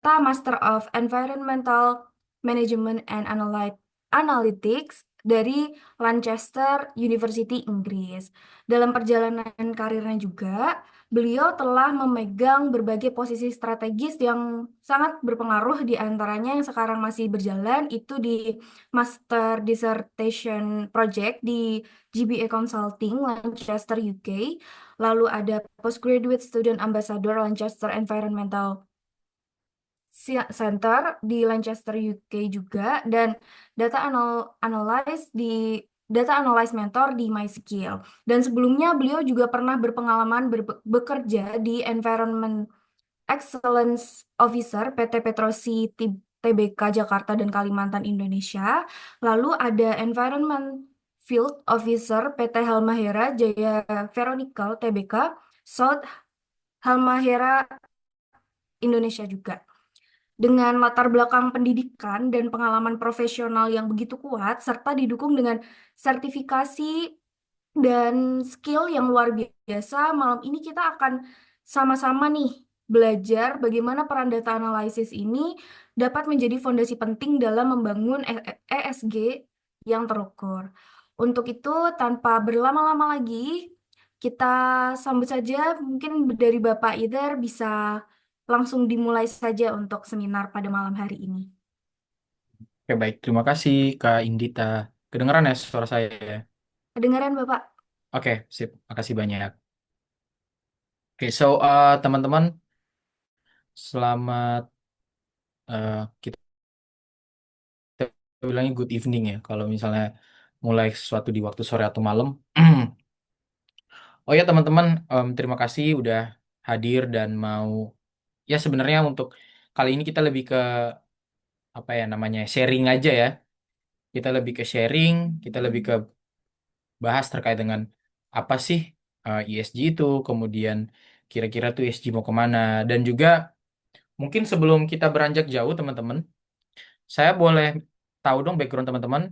Master of Environmental Management and Analytics dari Lancaster University, Inggris. Dalam perjalanan karirnya juga, beliau telah memegang berbagai posisi strategis yang sangat berpengaruh, di antaranya yang sekarang masih berjalan itu di Master Dissertation Project di GBA Consulting, Lancaster, UK. Lalu ada Postgraduate Student Ambassador Lancaster Environmental Center di Lancaster, UK juga, dan Data Analyst di Data Analyst Mentor di MySkill. Dan sebelumnya beliau juga pernah berpengalaman bekerja di Environment Excellence Officer PT Petrosi TBK Jakarta dan Kalimantan, Indonesia. Lalu ada Environment Field Officer PT Halmahera Jaya Veronical TBK South Halmahera, Indonesia juga. Dengan latar belakang pendidikan dan pengalaman profesional yang begitu kuat, serta didukung dengan sertifikasi dan skill yang luar biasa, malam ini kita akan sama-sama nih belajar bagaimana peran data analisis ini dapat menjadi fondasi penting dalam membangun ESG yang terukur. Untuk itu, tanpa berlama-lama lagi, kita sambut saja. Mungkin dari Bapak Idhar bisa langsung dimulai saja untuk seminar pada malam hari ini. Oke, baik. Terima kasih, Kak Indita. Kedengeran ya suara saya ya? Kedengaran Bapak? Oke, sip. Makasih banyak. Oke, so teman-teman, selamat kita bilangnya good evening ya. Kalau misalnya mulai sesuatu di waktu sore atau malam. Oh ya teman-teman, terima kasih udah hadir dan mau. Ya sebenarnya untuk kali ini kita lebih ke apa ya namanya sharing aja ya. Kita lebih ke sharing, kita lebih ke bahas terkait dengan apa sih ESG itu, kemudian kira-kira tuh ESG mau kemana, dan juga mungkin sebelum kita beranjak jauh teman-teman, saya boleh tahu dong background teman-teman,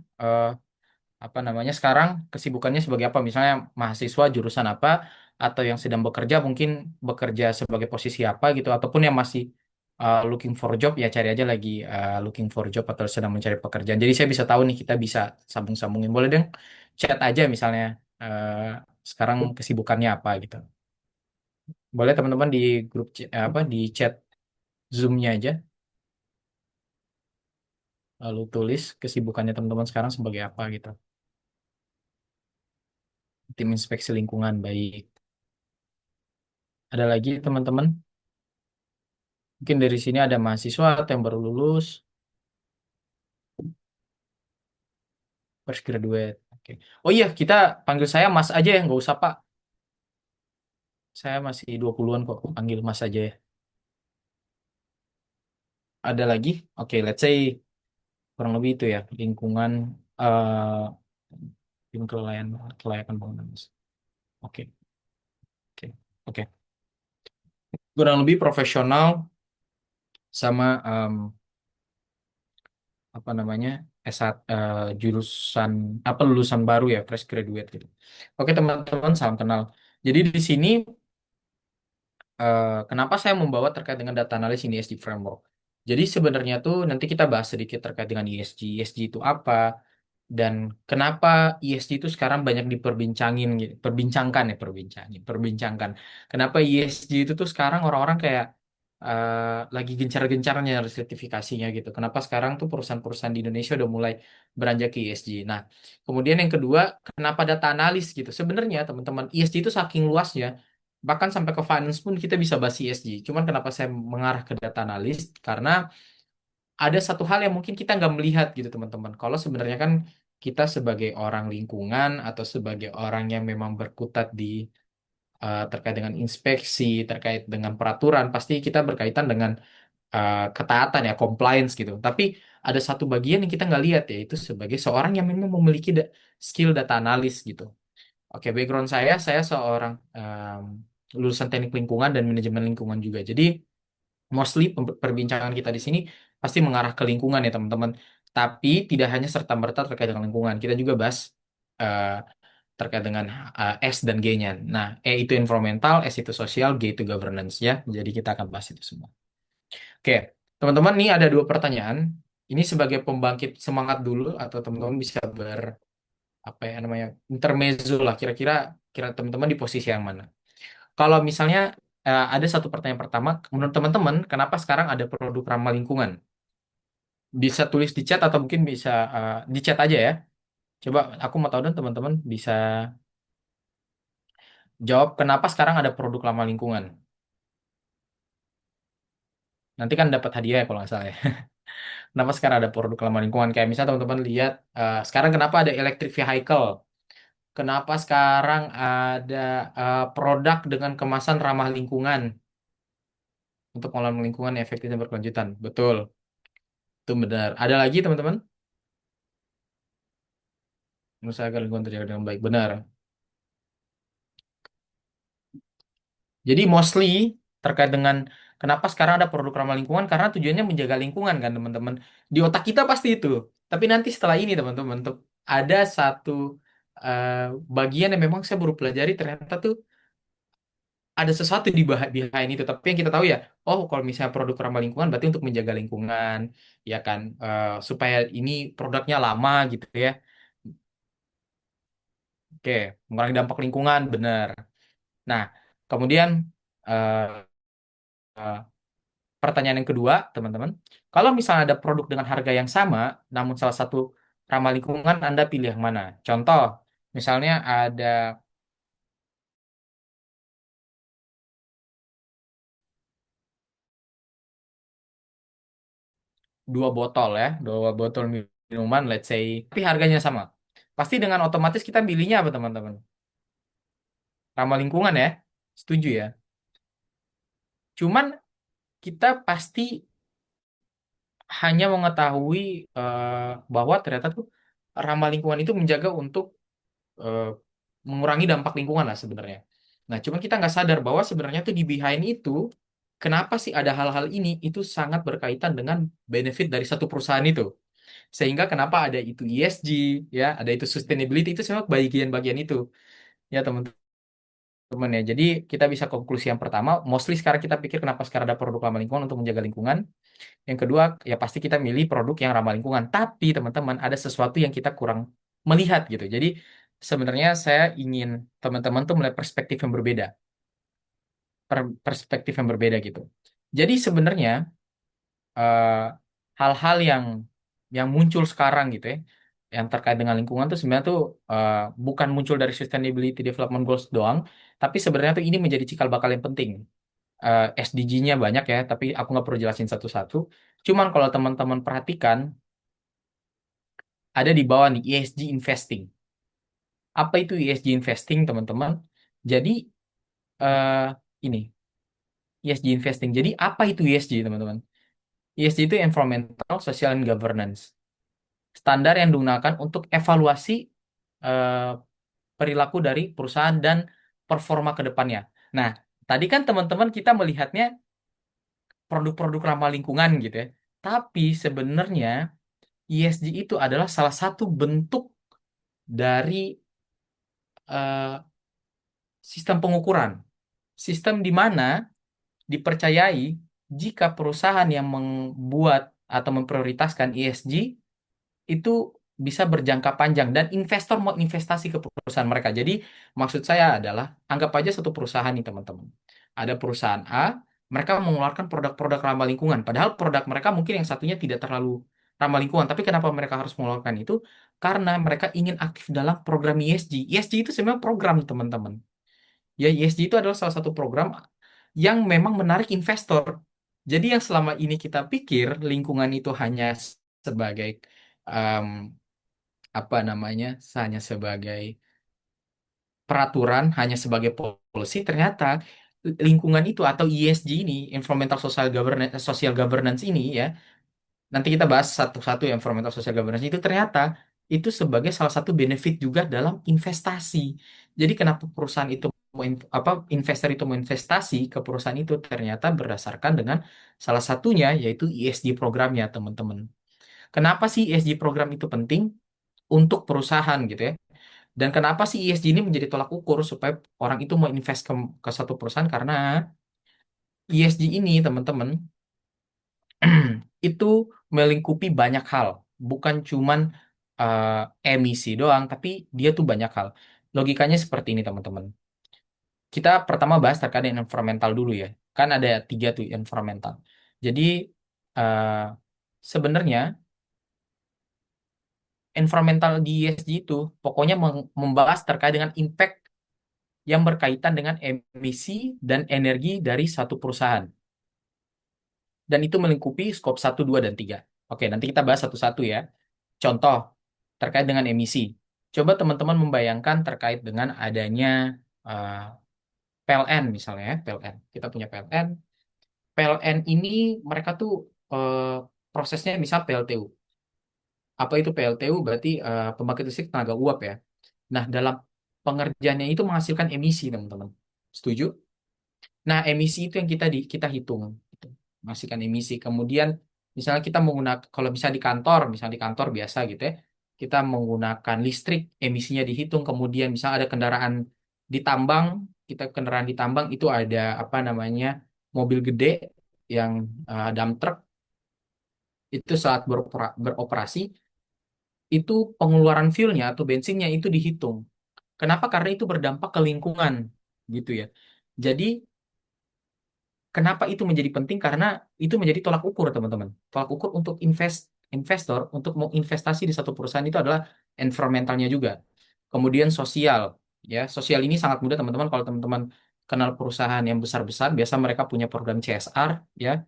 apa namanya sekarang kesibukannya sebagai apa, misalnya mahasiswa jurusan apa, atau yang sedang bekerja mungkin bekerja sebagai posisi apa gitu, ataupun yang masih looking for job ya cari aja lagi looking for job atau sedang mencari pekerjaan. Jadi saya bisa tahu nih kita bisa sambung-sambungin. Boleh dong chat aja misalnya eh, sekarang kesibukannya apa gitu. Boleh teman-teman di grup apa di chat Zoom-nya aja lalu tulis kesibukannya teman-teman sekarang sebagai apa gitu. Tim inspeksi lingkungan baik. Ada lagi teman-teman? Mungkin dari sini ada mahasiswa atau yang baru lulus, fresh graduate. Oke. Oh iya, kita panggil saya Mas aja ya, nggak usah Pak. Saya masih 20-an kok, panggil Mas aja ya. Ada lagi? Oke, let's say kurang lebih itu ya, lingkungan tim kelayakan bangunan. Oke, oke, oke. Kurang lebih profesional sama apa namanya S1 jurusan apa lulusan baru ya fresh graduate gitu. Oke teman-teman salam kenal. Jadi di sini kenapa saya membawa terkait dengan data analis ini ESG framework. Jadi sebenarnya tuh nanti kita bahas sedikit terkait dengan ESG. ESG itu apa dan kenapa ESG itu sekarang banyak diperbincangin gitu. Perbincangkan. Kenapa ESG itu tuh sekarang orang-orang kayak lagi gencar-gencarnya sertifikasinya gitu. Kenapa sekarang tuh perusahaan-perusahaan di Indonesia udah mulai beranjak ke ESG. Nah, kemudian yang kedua, kenapa data analis gitu. Sebenarnya teman-teman ESG itu saking luasnya, bahkan sampai ke finance pun kita bisa bahas ESG. Cuman kenapa saya mengarah ke data analis? Karena ada satu hal yang mungkin kita nggak melihat gitu teman-teman. Kalau sebenarnya kan kita sebagai orang lingkungan atau sebagai orang yang memang berkutat di terkait dengan inspeksi, terkait dengan peraturan, pasti kita berkaitan dengan ketaatan ya, compliance gitu. Tapi ada satu bagian yang kita nggak lihat yaitu sebagai seorang yang memang memiliki skill data analis gitu. Oke, background saya seorang lulusan teknik lingkungan dan manajemen lingkungan juga. Jadi mostly perbincangan kita di sini pasti mengarah ke lingkungan ya teman-teman. Tapi tidak hanya serta-merta terkait dengan lingkungan. Kita juga bahas eh, terkait dengan S dan G-nya. Nah, E itu environmental, S itu sosial, G itu governance ya. Jadi kita akan bahas itu semua. Oke. Teman-teman, nih ada dua pertanyaan. Ini sebagai pembangkit semangat dulu atau teman-teman bisa apa ya namanya intermezzo lah. Kira-kira kira teman-teman di posisi yang mana? Kalau misalnya ada satu pertanyaan pertama, menurut teman-teman, kenapa sekarang ada produk ramah lingkungan? Bisa tulis di chat atau mungkin bisa di chat aja ya. Coba aku mau tahu dan teman-teman bisa jawab kenapa sekarang ada produk ramah lingkungan. Nanti kan dapat hadiah ya kalau nggak salah ya. Kenapa sekarang ada produk ramah lingkungan? Kayak misalnya teman-teman lihat sekarang kenapa ada electric vehicle? Kenapa sekarang ada produk dengan kemasan ramah lingkungan untuk pengelolaan lingkungan yang efektif dan berkelanjutan? Betul, itu benar. Ada lagi teman-teman? Usaha agar lingkungan terjaga dengan baik. Benar. Jadi mostly terkait dengan kenapa sekarang ada produk ramah lingkungan karena tujuannya menjaga lingkungan kan teman-teman. Di otak kita pasti itu. Tapi nanti setelah ini teman-teman ada satu eh, bagian yang memang saya baru pelajari ternyata tuh ada sesuatu di behind itu. Tapi yang kita tahu ya, oh kalau misalnya produk ramah lingkungan berarti untuk menjaga lingkungan, ya kan, supaya ini produknya lama gitu ya. Oke, mengurangi dampak lingkungan, benar. Nah, kemudian eh, eh, pertanyaan yang kedua, teman-teman, kalau misalnya ada produk dengan harga yang sama, namun salah satu ramah lingkungan, Anda pilih yang mana? Contoh, misalnya ada dua botol minuman, let's say, tapi harganya sama. Pasti dengan otomatis kita pilihnya apa, teman-teman? Ramah lingkungan ya, setuju ya. Cuman kita pasti hanya mengetahui eh, bahwa ternyata tuh ramah lingkungan itu menjaga untuk eh, mengurangi dampak lingkungan lah sebenarnya. Nah, cuman kita nggak sadar bahwa sebenarnya tuh di behind itu, kenapa sih ada hal-hal ini, itu sangat berkaitan dengan benefit dari satu perusahaan itu. Sehingga kenapa ada itu ESG, ya, ada itu sustainability, itu semua bagian-bagian itu. Ya, teman-teman ya. Jadi kita bisa konklusi yang pertama, mostly sekarang kita pikir kenapa sekarang ada produk ramah lingkungan untuk menjaga lingkungan. Yang kedua, ya pasti kita milih produk yang ramah lingkungan. Tapi teman-teman, ada sesuatu yang kita kurang melihat gitu. Jadi sebenarnya saya ingin teman-teman tuh melihat perspektif yang berbeda, perspektif yang berbeda gitu. Jadi sebenarnya eh, hal-hal yang muncul sekarang gitu ya, yang terkait dengan lingkungan tuh sebenarnya tuh eh, bukan muncul dari Sustainability Development Goals doang, tapi sebenarnya tuh ini menjadi cikal bakal yang penting. SDG-nya banyak ya, tapi aku nggak perlu jelasin satu-satu. Cuman kalau teman-teman perhatikan, ada di bawah nih ESG investing. Apa itu ESG investing, teman-teman? Jadi eh, ini ESG investing. Jadi apa itu ESG, teman-teman? ESG itu Environmental, Social, and Governance. Standar yang digunakan untuk evaluasi eh, perilaku dari perusahaan dan performa ke depannya. Nah, tadi kan teman-teman kita melihatnya produk-produk ramah lingkungan gitu ya. Tapi sebenarnya ESG itu adalah salah satu bentuk dari eh, sistem pengukuran. Sistem di mana dipercayai jika perusahaan yang membuat atau memprioritaskan ESG itu bisa berjangka panjang dan investor mau investasi ke perusahaan mereka. Jadi maksud saya adalah anggap aja satu perusahaan nih teman-teman. Ada perusahaan A, mereka mengeluarkan produk-produk ramah lingkungan. Padahal produk mereka mungkin yang satunya tidak terlalu ramah lingkungan. Tapi kenapa mereka harus mengeluarkan itu? Karena mereka ingin aktif dalam program ESG. ESG itu sebenarnya program teman-teman. Ya, ESG itu adalah salah satu program yang memang menarik investor. Jadi yang selama ini kita pikir lingkungan itu hanya sebagai em, apa namanya, hanya sebagai peraturan, hanya sebagai policy, ternyata lingkungan itu atau ESG ini, environmental social governance ini ya, nanti kita bahas satu-satu ya, environmental social governance itu ternyata itu sebagai salah satu benefit juga dalam investasi. Jadi kenapa perusahaan itu apa investor itu mau investasi ke perusahaan itu ternyata berdasarkan dengan salah satunya yaitu ESG programnya, teman-teman. Kenapa sih ESG program itu penting untuk perusahaan gitu ya? Dan kenapa sih ESG ini menjadi tolak ukur supaya orang itu mau invest ke satu perusahaan? Karena ESG ini, teman-teman, itu melingkupi banyak hal, bukan cuman eh, emisi doang, tapi dia tuh banyak hal. Logikanya seperti ini, teman-teman. Kita pertama bahas terkait dengan environmental dulu ya. Kan ada tiga tuh environmental. Jadi eh, sebenarnya environmental di ESG itu pokoknya membahas terkait dengan impact yang berkaitan dengan emisi dan energi dari satu perusahaan. Dan itu melingkupi skop satu, 2, dan 3. Oke, nanti kita bahas satu-satu ya. Contoh terkait dengan emisi. Coba teman-teman membayangkan terkait dengan adanya eh, PLN misalnya ya, PLN. Kita punya PLN. PLN ini mereka tuh eh, prosesnya misal PLTU. Apa itu PLTU? Berarti pembangkit listrik tenaga uap ya. Nah, dalam pengerjaannya itu menghasilkan emisi, teman-teman. Setuju? Nah, emisi itu yang kita hitung, gitu. Menghasilkan emisi. Kemudian, misalnya kita menggunakan, kalau misalnya di kantor biasa gitu ya, kita menggunakan listrik, emisinya dihitung. Kemudian, misalnya ada kendaraan di tambang, kendaraan di tambang itu ada apa namanya mobil gede yang dump truck itu saat beroperasi itu pengeluaran fuelnya atau bensinnya itu dihitung. Kenapa? Karena itu berdampak ke lingkungan, gitu ya. Jadi kenapa itu menjadi penting? Karena itu menjadi tolak ukur, teman-teman. Tolak ukur untuk investor untuk mau investasi di satu perusahaan itu adalah environmentalnya juga. Kemudian sosial, ya. Sosial ini sangat mudah, teman-teman. Kalau teman-teman kenal perusahaan yang besar-besar, biasa mereka punya program CSR, ya.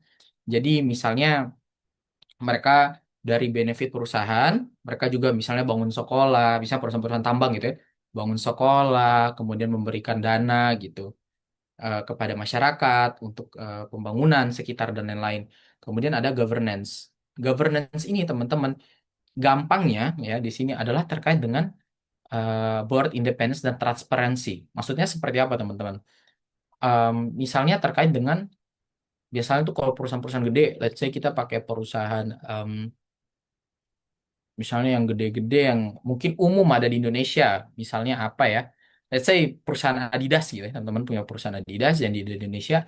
Jadi misalnya mereka dari benefit perusahaan, mereka juga misalnya bangun sekolah, bisa perusahaan-perusahaan tambang gitu ya, bangun sekolah, kemudian memberikan dana gitu kepada masyarakat untuk pembangunan sekitar dan lain-lain. Kemudian ada governance. Governance ini teman-teman, gampangnya ya di sini adalah terkait dengan board independence dan transparansi. Maksudnya seperti apa teman-teman? Misalnya terkait dengan biasanya tuh kalau perusahaan-perusahaan gede, let's say kita pakai perusahaan misalnya yang gede-gede yang mungkin umum ada di Indonesia, misalnya apa ya? Let's say perusahaan Adidas gitu ya, teman-teman punya perusahaan Adidas yang di Indonesia,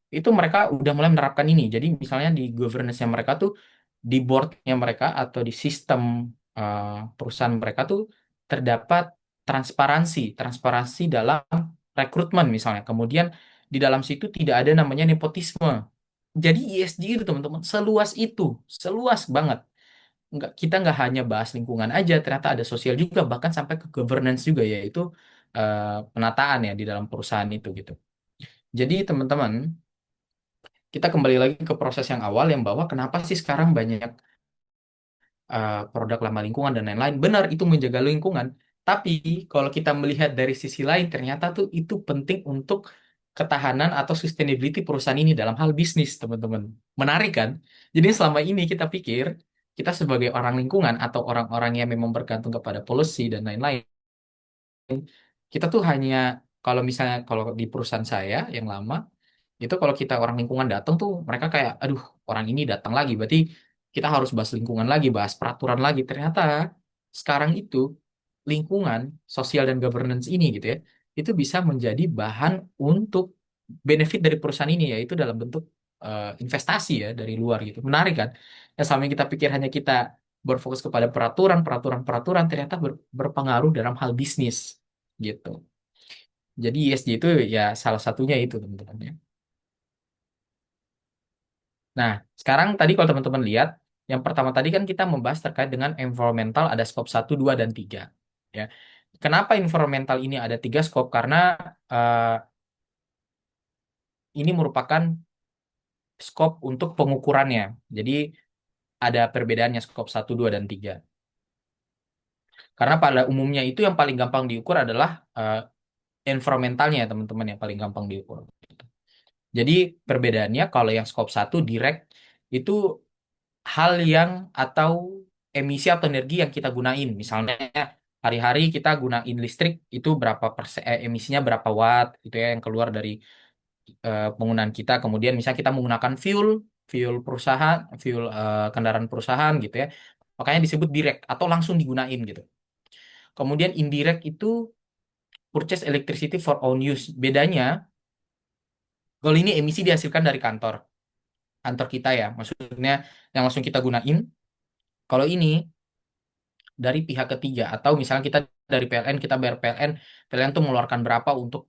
itu mereka udah mulai menerapkan ini. Jadi misalnya di governance-nya mereka tuh, di board-nya mereka atau di sistem eh, perusahaan mereka tuh terdapat transparansi, transparansi dalam rekrutmen misalnya. Kemudian di dalam situ tidak ada namanya nepotisme. Jadi ESG itu teman-teman seluas banget. Kita nggak hanya bahas lingkungan aja, ternyata ada sosial juga, bahkan sampai ke governance juga, yaitu eh, penataan ya di dalam perusahaan itu gitu. Jadi teman-teman, kita kembali lagi ke proses yang awal yang bahwa kenapa sih sekarang banyak produk ramah lingkungan dan lain-lain. Benar itu menjaga lingkungan, tapi kalau kita melihat dari sisi lain ternyata tuh itu penting untuk ketahanan atau sustainability perusahaan ini dalam hal bisnis, teman-teman. Menarik kan? Jadi selama ini kita pikir kita sebagai orang lingkungan atau orang-orang yang memang bergantung kepada polusi dan lain-lain, kita tuh hanya kalau di perusahaan saya yang lama itu kalau kita orang lingkungan datang tuh mereka kayak aduh orang ini datang lagi berarti kita harus bahas lingkungan lagi, bahas peraturan lagi. Ternyata sekarang itu lingkungan, sosial dan governance ini gitu ya, itu bisa menjadi bahan untuk benefit dari perusahaan ini, yaitu dalam bentuk investasi ya dari luar gitu. Menarik kan? Yang selama ini kita pikir hanya kita berfokus kepada peraturan ternyata berpengaruh dalam hal bisnis gitu. Jadi ESG itu ya salah satunya itu teman-teman ya. Nah, sekarang tadi kalau teman-teman lihat, yang pertama tadi kan kita membahas terkait dengan environmental ada skop satu, 2, dan 3. Ya. Kenapa environmental ini ada 3 skop? Karena eh, ini merupakan skop untuk pengukurannya. Jadi ada perbedaannya skop satu, 2, dan 3. Karena pada umumnya itu yang paling gampang diukur adalah environmentalnya ya teman-teman, yang paling gampang diukur. Jadi perbedaannya kalau yang skop satu direct itu hal yang atau emisi atau energi yang kita gunain. Misalnya hari-hari kita gunain listrik itu berapa persen, emisinya berapa watt gitu ya yang keluar dari penggunaan kita. Kemudian misalnya kita menggunakan fuel, fuel perusahaan, fuel kendaraan perusahaan gitu ya. Makanya disebut direct atau langsung digunain gitu. Kemudian indirect itu purchase electricity for own use. Bedanya kalau ini emisi dihasilkan dari kantor. kantor kita ya, maksudnya yang langsung kita gunain. Kalau ini dari pihak ketiga atau misalnya kita dari PLN, kita bayar PLN, PLN tuh mengeluarkan berapa untuk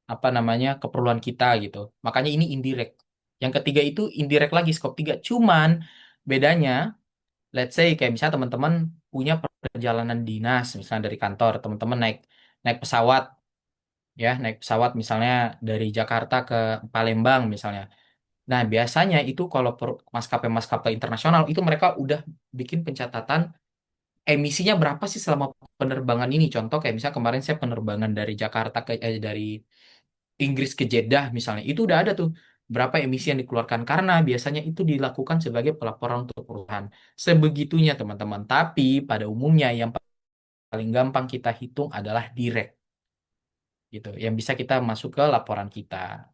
apa namanya keperluan kita gitu. Makanya ini indirect. Yang ketiga itu indirect lagi scope 3. Cuman bedanya, let's say kayak misalnya teman-teman punya perjalanan dinas misalnya dari kantor, teman-teman naik naik pesawat ya, naik pesawat misalnya dari Jakarta ke Palembang misalnya. Nah, biasanya itu kalau maskapai-maskapai internasional itu mereka udah bikin pencatatan emisinya berapa sih selama penerbangan ini. Contoh kayak misalnya kemarin saya penerbangan dari Jakarta dari Inggris ke Jeddah misalnya. Itu udah ada tuh berapa emisi yang dikeluarkan karena biasanya itu dilakukan sebagai pelaporan untuk perusahaan. Sebegitunya teman-teman. Tapi pada umumnya yang paling gampang kita hitung adalah direct gitu. Yang bisa kita masuk ke laporan kita.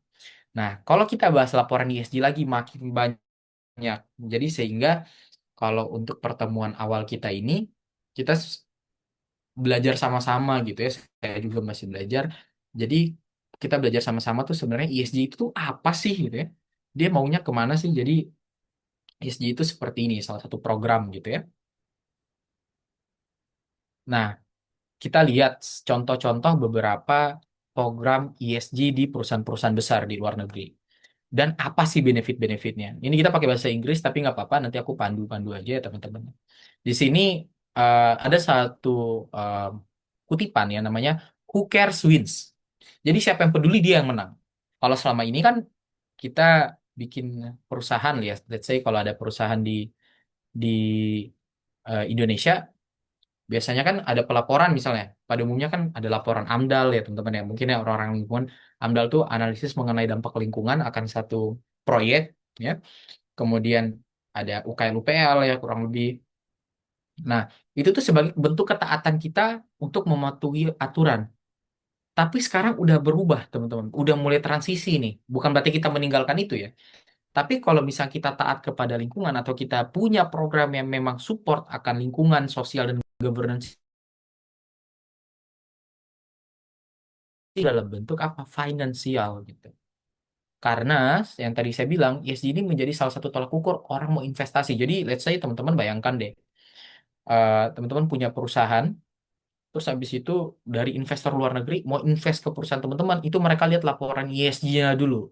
Nah, kalau kita bahas laporan ESG lagi makin banyak. Jadi sehingga kalau untuk pertemuan awal kita ini kita belajar sama-sama gitu ya. Saya juga masih belajar. Jadi kita belajar sama-sama tuh sebenarnya ESG itu tuh apa sih gitu ya. Dia maunya kemana sih? Jadi ESG itu seperti ini, salah satu program gitu ya. Nah, kita lihat contoh-contoh beberapa program ESG di perusahaan-perusahaan besar di luar negeri. Dan apa sih benefit-benefitnya? Ini kita pakai bahasa Inggris, tapi nggak apa-apa. Nanti aku pandu-pandu aja ya teman-teman. Di sini ada satu eh, kutipan ya namanya Who cares wins. Jadi siapa yang peduli dia yang menang. Kalau selama ini kan kita bikin perusahaan ya, let's say kalau ada perusahaan di Indonesia, biasanya kan ada pelaporan misalnya. Pada umumnya kan ada laporan AMDAL ya teman-teman ya. Mungkin ya orang-orang lingkungan, AMDAL tuh analisis mengenai dampak lingkungan akan satu proyek ya. Kemudian ada UKL UPL ya kurang lebih. Nah, itu tuh sebagai bentuk ketaatan kita untuk mematuhi aturan. Tapi sekarang udah berubah, teman-teman. Udah mulai transisi nih. Bukan berarti kita meninggalkan itu ya. Tapi kalau misalnya kita taat kepada lingkungan atau kita punya program yang memang support akan lingkungan, sosial, dan governance dalam bentuk apa? Finansial gitu. Karena yang tadi saya bilang, ESG ini menjadi salah satu tolak ukur orang mau investasi. Jadi, let's say teman-teman bayangkan deh, teman-teman punya perusahaan, terus habis itu dari investor luar negeri mau invest ke perusahaan teman-teman, itu mereka lihat laporan ESG-nya dulu.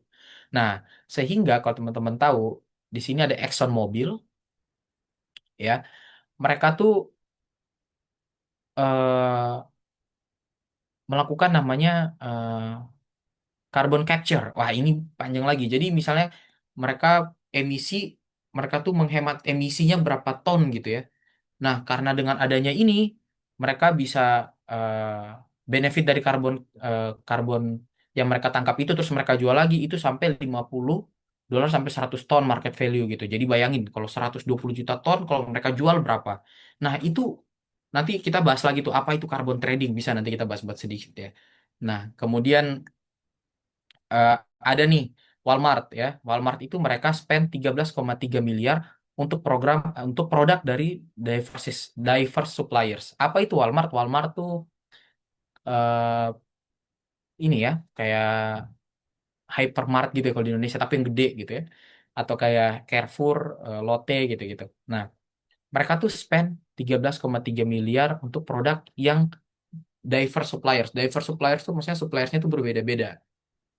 Nah, sehingga kalau teman-teman tahu, di sini ada Exxon Mobil, ya, mereka tuh melakukan namanya eh, carbon capture. Wah, ini panjang lagi. Jadi misalnya mereka emisi, mereka tuh menghemat emisinya berapa ton gitu ya. Nah, karena dengan adanya ini, mereka bisa benefit dari karbon yang mereka tangkap itu terus mereka jual lagi itu sampai 50 dolar sampai 100 ton market value gitu. Jadi bayangin kalau 120 juta ton kalau mereka jual berapa. Nah, itu nanti kita bahas lagi tuh apa itu carbon trading bisa nanti kita bahas-bahas sedikit ya. Nah, kemudian eh, ada nih Walmart ya. Walmart itu mereka spend 13,3 miliar untuk program untuk produk dari diverse suppliers. Apa itu Walmart? Walmart tuh eh, ini ya kayak hypermart gitu ya kalau di Indonesia tapi yang gede gitu ya. Atau kayak Carrefour, Lotte gitu-gitu. Nah, mereka tuh spend 13,3 miliar untuk produk yang diverse suppliers. Diverse suppliers tuh maksudnya suppliersnya tuh berbeda-beda.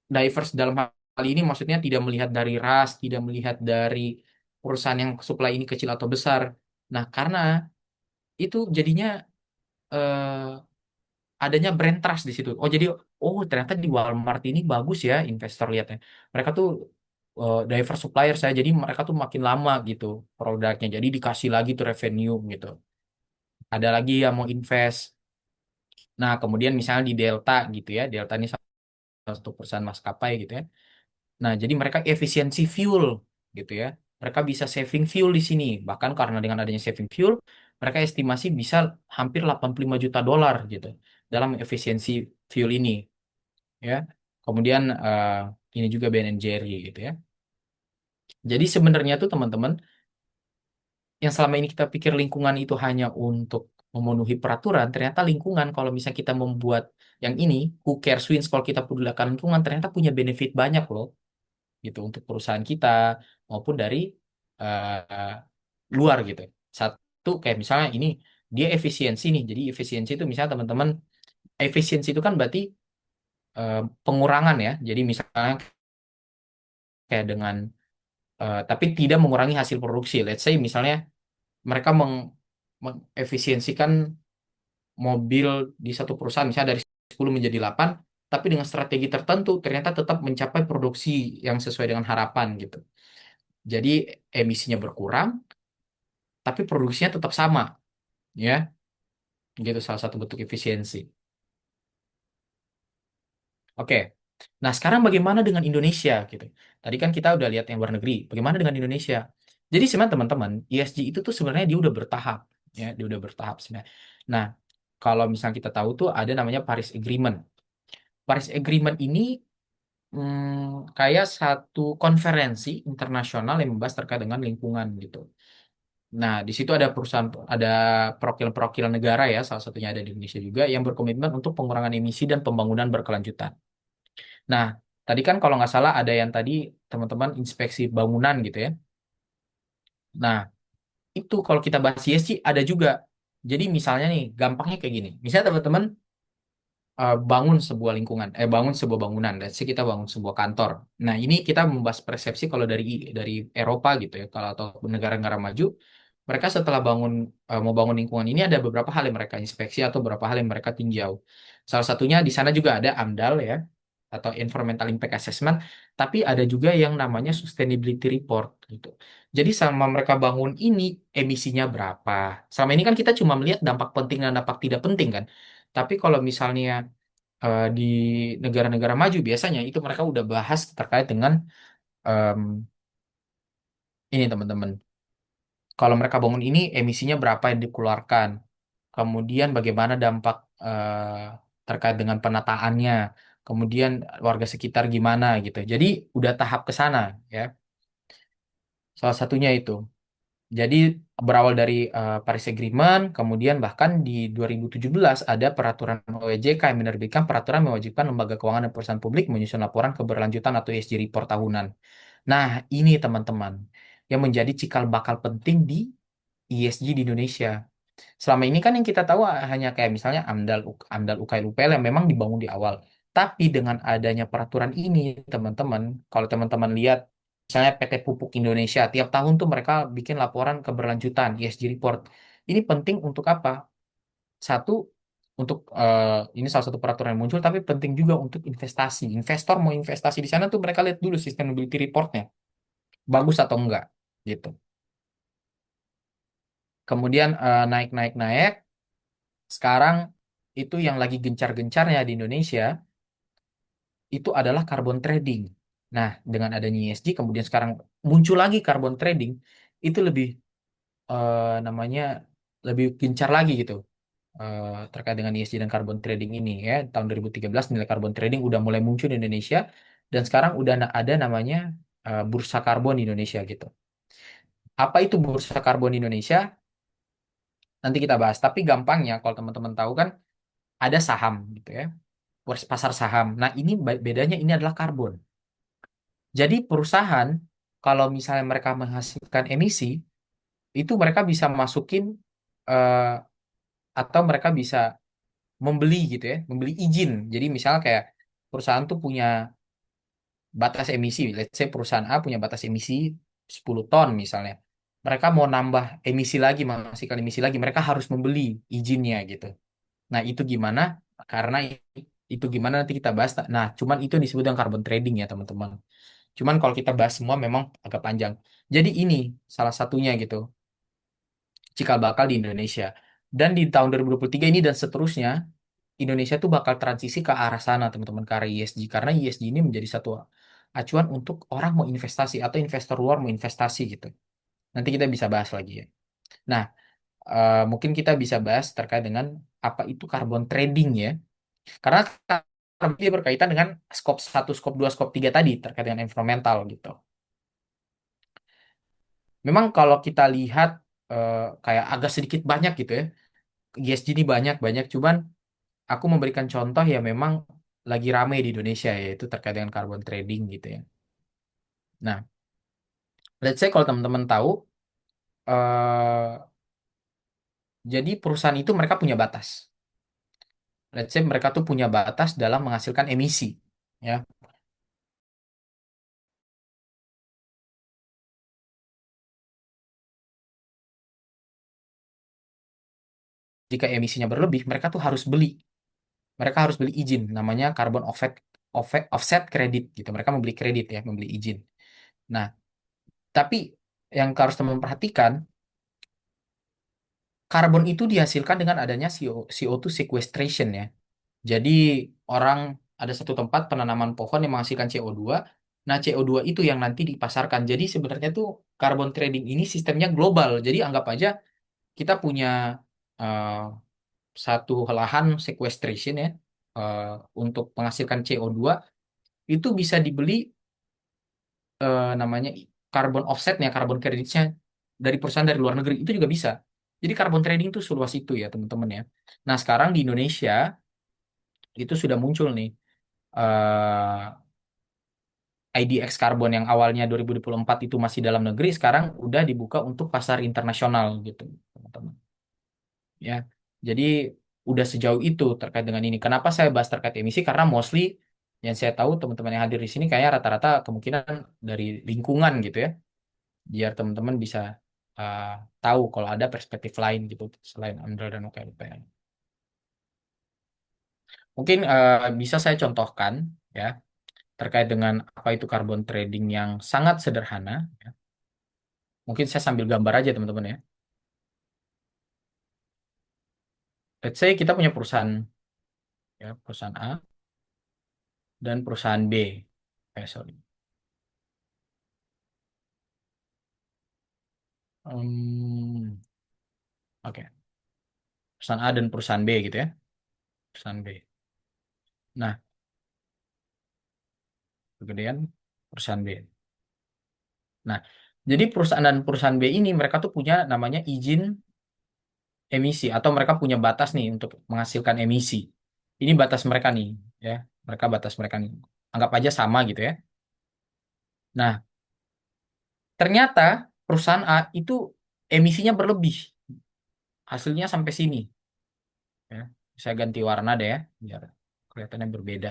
Diverse dalam hal ini maksudnya tidak melihat dari ras, tidak melihat dari perusahaan yang supply ini kecil atau besar. Nah, karena itu jadinya eh, adanya brand trust di situ. Oh, jadi oh ternyata di Walmart ini bagus ya investor lihatnya. Mereka tuh diverse supplier saya, jadi mereka tuh makin lama gitu produknya. Jadi dikasih lagi tuh revenue gitu. Ada lagi yang mau invest. Nah, kemudian misalnya di Delta gitu ya. Delta ini salah satu perusahaan maskapai gitu ya. Nah, jadi mereka efisiensi fuel gitu ya. Mereka bisa saving fuel di sini. Bahkan karena dengan adanya saving fuel, mereka estimasi bisa hampir 85 juta dolar gitu dalam efisiensi fuel ini ya. Kemudian ini juga Ben and Jerry gitu ya. Jadi sebenarnya tuh teman-teman, yang selama ini kita pikir lingkungan itu hanya untuk memenuhi peraturan, ternyata lingkungan kalau misalnya kita membuat yang ini, who cares wins kalau kita peduli akan lingkungan, ternyata punya benefit banyak loh. gitu untuk perusahaan kita maupun dari eh, luar gitu. Satu kayak misalnya ini dia efisiensi nih. Jadi efisiensi itu misalnya teman-teman efisiensi itu kan berarti eh, pengurangan ya. Jadi misalnya kayak dengan tapi tidak mengurangi hasil produksi. Let's say misalnya mereka mengefisiensikan mobil di satu perusahaan misalnya dari 10 menjadi 8, tapi dengan strategi tertentu ternyata tetap mencapai produksi yang sesuai dengan harapan gitu. Jadi emisinya berkurang, tapi produksinya tetap sama, ya. Gitu salah satu bentuk efisiensi. Oke. Nah, sekarang bagaimana dengan Indonesia gitu? Tadi kan kita udah lihat yang luar negeri. Bagaimana dengan Indonesia? Jadi sebenarnya teman-teman, ESG itu tuh sebenarnya dia udah bertahap, ya, dia udah bertahap sebenarnya. Nah, kalau misalnya kita tahu tuh ada namanya Paris Agreement. Paris Agreement ini kayak satu konferensi internasional yang membahas terkait dengan lingkungan gitu. Nah, di situ ada perusahaan, ada perwakilan-perwakilan negara ya, salah satunya ada di Indonesia juga yang berkomitmen untuk pengurangan emisi dan pembangunan berkelanjutan. Nah, tadi kan kalau nggak salah ada yang tadi teman-teman inspeksi bangunan gitu ya. Nah, itu kalau kita bahas ESG ada juga. Jadi misalnya nih, gampangnya kayak gini. Misalnya teman-teman bangun sebuah lingkungan, bangun sebuah bangunan. Let's say kita bangun sebuah kantor. Nah, ini kita membahas persepsi kalau dari Eropa gitu ya, kalau atau negara-negara maju, mereka setelah mau bangun lingkungan ini ada beberapa hal yang mereka inspeksi atau beberapa hal yang mereka tinjau. Salah satunya di sana juga ada AMDAL ya, atau Environmental Impact Assessment, tapi ada juga yang namanya Sustainability Report gitu. Jadi sama mereka bangun ini emisinya berapa. Selama ini kan kita cuma melihat dampak penting dan dampak tidak penting kan. Tapi kalau misalnya di negara-negara maju biasanya itu mereka udah bahas terkait dengan em, ini teman-teman. Kalau mereka bangun ini emisinya berapa yang dikeluarkan, kemudian bagaimana dampak terkait dengan penataannya, kemudian warga sekitar gimana gitu. Jadi udah tahap ke sana ya. Salah satunya itu. Jadi berawal dari Paris Agreement, kemudian bahkan di 2017 ada peraturan OJK yang menerbitkan peraturan mewajibkan lembaga keuangan dan perusahaan publik menyusun laporan keberlanjutan atau ESG report tahunan. Nah, ini teman-teman yang menjadi cikal bakal penting di ESG di Indonesia. Selama ini kan yang kita tahu hanya kayak misalnya AMDAL, UKL, UPL yang memang dibangun di awal. Tapi dengan adanya peraturan ini, teman-teman, kalau teman-teman lihat, misalnya PT Pupuk Indonesia, tiap tahun tuh mereka bikin laporan keberlanjutan, ESG report. Ini penting untuk apa? Satu, untuk ini salah satu peraturan yang muncul, tapi penting juga untuk investasi. Investor mau investasi di sana tuh mereka lihat dulu sustainability reportnya, bagus atau enggak, gitu. Kemudian naik. Sekarang itu yang lagi gencar-gencarnya di Indonesia itu adalah carbon trading. Nah, dengan adanya ESG kemudian sekarang muncul lagi carbon trading itu lebih namanya lebih gencar lagi gitu terkait dengan ESG dan carbon trading ini ya. Tahun 2013 nilai carbon trading udah mulai muncul di Indonesia dan sekarang udah ada namanya bursa karbon di Indonesia gitu. Apa itu bursa karbon di Indonesia? Nanti kita bahas. Tapi gampangnya kalau teman-teman tahu kan ada saham gitu ya. Pasar saham. Nah, ini bedanya ini adalah karbon. Jadi perusahaan kalau misalnya mereka menghasilkan emisi, itu mereka bisa masukin eh, atau mereka bisa membeli gitu ya, membeli izin. Jadi misalnya kayak perusahaan tuh punya batas emisi, let's say perusahaan A punya batas emisi 10 ton misalnya. Mereka mau nambah emisi lagi, menghasilkan emisi lagi, mereka harus membeli izinnya gitu. Nah, itu gimana? Karena itu gimana nanti kita bahas. Nah, cuman itu disebut dengan carbon trading ya, teman-teman. Cuman kalau kita bahas semua memang agak panjang. Jadi ini salah satunya gitu, cikal bakal di Indonesia. Dan di tahun 2023 ini dan seterusnya, Indonesia tuh bakal transisi ke arah sana, teman-teman, ke arah ESG. Karena ESG ini menjadi satu acuan untuk orang mau investasi atau investor luar mau investasi gitu. Nanti kita bisa bahas lagi ya. Nah, mungkin kita bisa bahas terkait dengan apa itu carbon trading ya. Karena dia berkaitan dengan skop 1, skop 2, skop 3 tadi terkait dengan environmental gitu. Memang kalau kita lihat kayak agak sedikit banyak gitu ya. ESG ini banyak-banyak, cuman aku memberikan contoh ya memang lagi rame di Indonesia yaitu terkait dengan carbon trading gitu ya. Nah, let's say kalau teman-teman tahu, eh, jadi perusahaan itu mereka punya batas. Let's say mereka tuh punya batas dalam menghasilkan emisi. Ya, jika emisinya berlebih, mereka tuh harus beli. Mereka harus beli izin, namanya carbon offset credit gitu. Mereka membeli kredit ya, membeli izin. Nah, tapi yang harus teman perhatikan, karbon itu dihasilkan dengan adanya CO2 sequestration ya. Jadi orang ada satu tempat penanaman pohon yang menghasilkan CO2. Nah, CO2 itu yang nanti dipasarkan. Jadi sebenarnya tuh carbon trading ini sistemnya global. Jadi anggap aja kita punya eh, satu lahan sequestration ya, eh, untuk menghasilkan CO2 itu bisa dibeli, namanya carbon offsetnya, carbon creditsnya dari perusahaan dari luar negeri itu juga bisa. Jadi carbon trading itu seluas itu ya teman-teman ya. Nah sekarang di Indonesia itu sudah muncul nih, IDX Carbon yang awalnya 2024 itu masih dalam negeri, sekarang udah dibuka untuk pasar internasional gitu teman-teman ya. Jadi udah sejauh itu terkait dengan ini. Kenapa saya bahas terkait emisi? Karena mostly yang saya tahu teman-teman yang hadir di sini kayak rata-rata kemungkinan dari lingkungan gitu ya, biar teman-teman bisa uh, tahu kalau ada perspektif lain gitu selain AMDAL dan UKLPN. Mungkin bisa saya contohkan ya terkait dengan apa itu carbon trading yang sangat sederhana. Ya. Mungkin saya sambil gambar aja teman-teman ya. Let's say kita punya perusahaan ya, perusahaan A dan perusahaan B. Sorry. Oke, perusahaan A dan perusahaan B gitu ya. Perusahaan B. Nah, kegedean perusahaan B. Nah, jadi perusahaan dan perusahaan B ini mereka tuh punya namanya izin emisi atau mereka punya batas nih untuk menghasilkan emisi. Ini batas mereka nih, ya. Mereka batas mereka nih. Anggap aja sama gitu ya. Nah, ternyata perusahaan A itu emisinya berlebih. Hasilnya sampai sini, ya. Saya ganti warna deh ya, biar kelihatannya berbeda.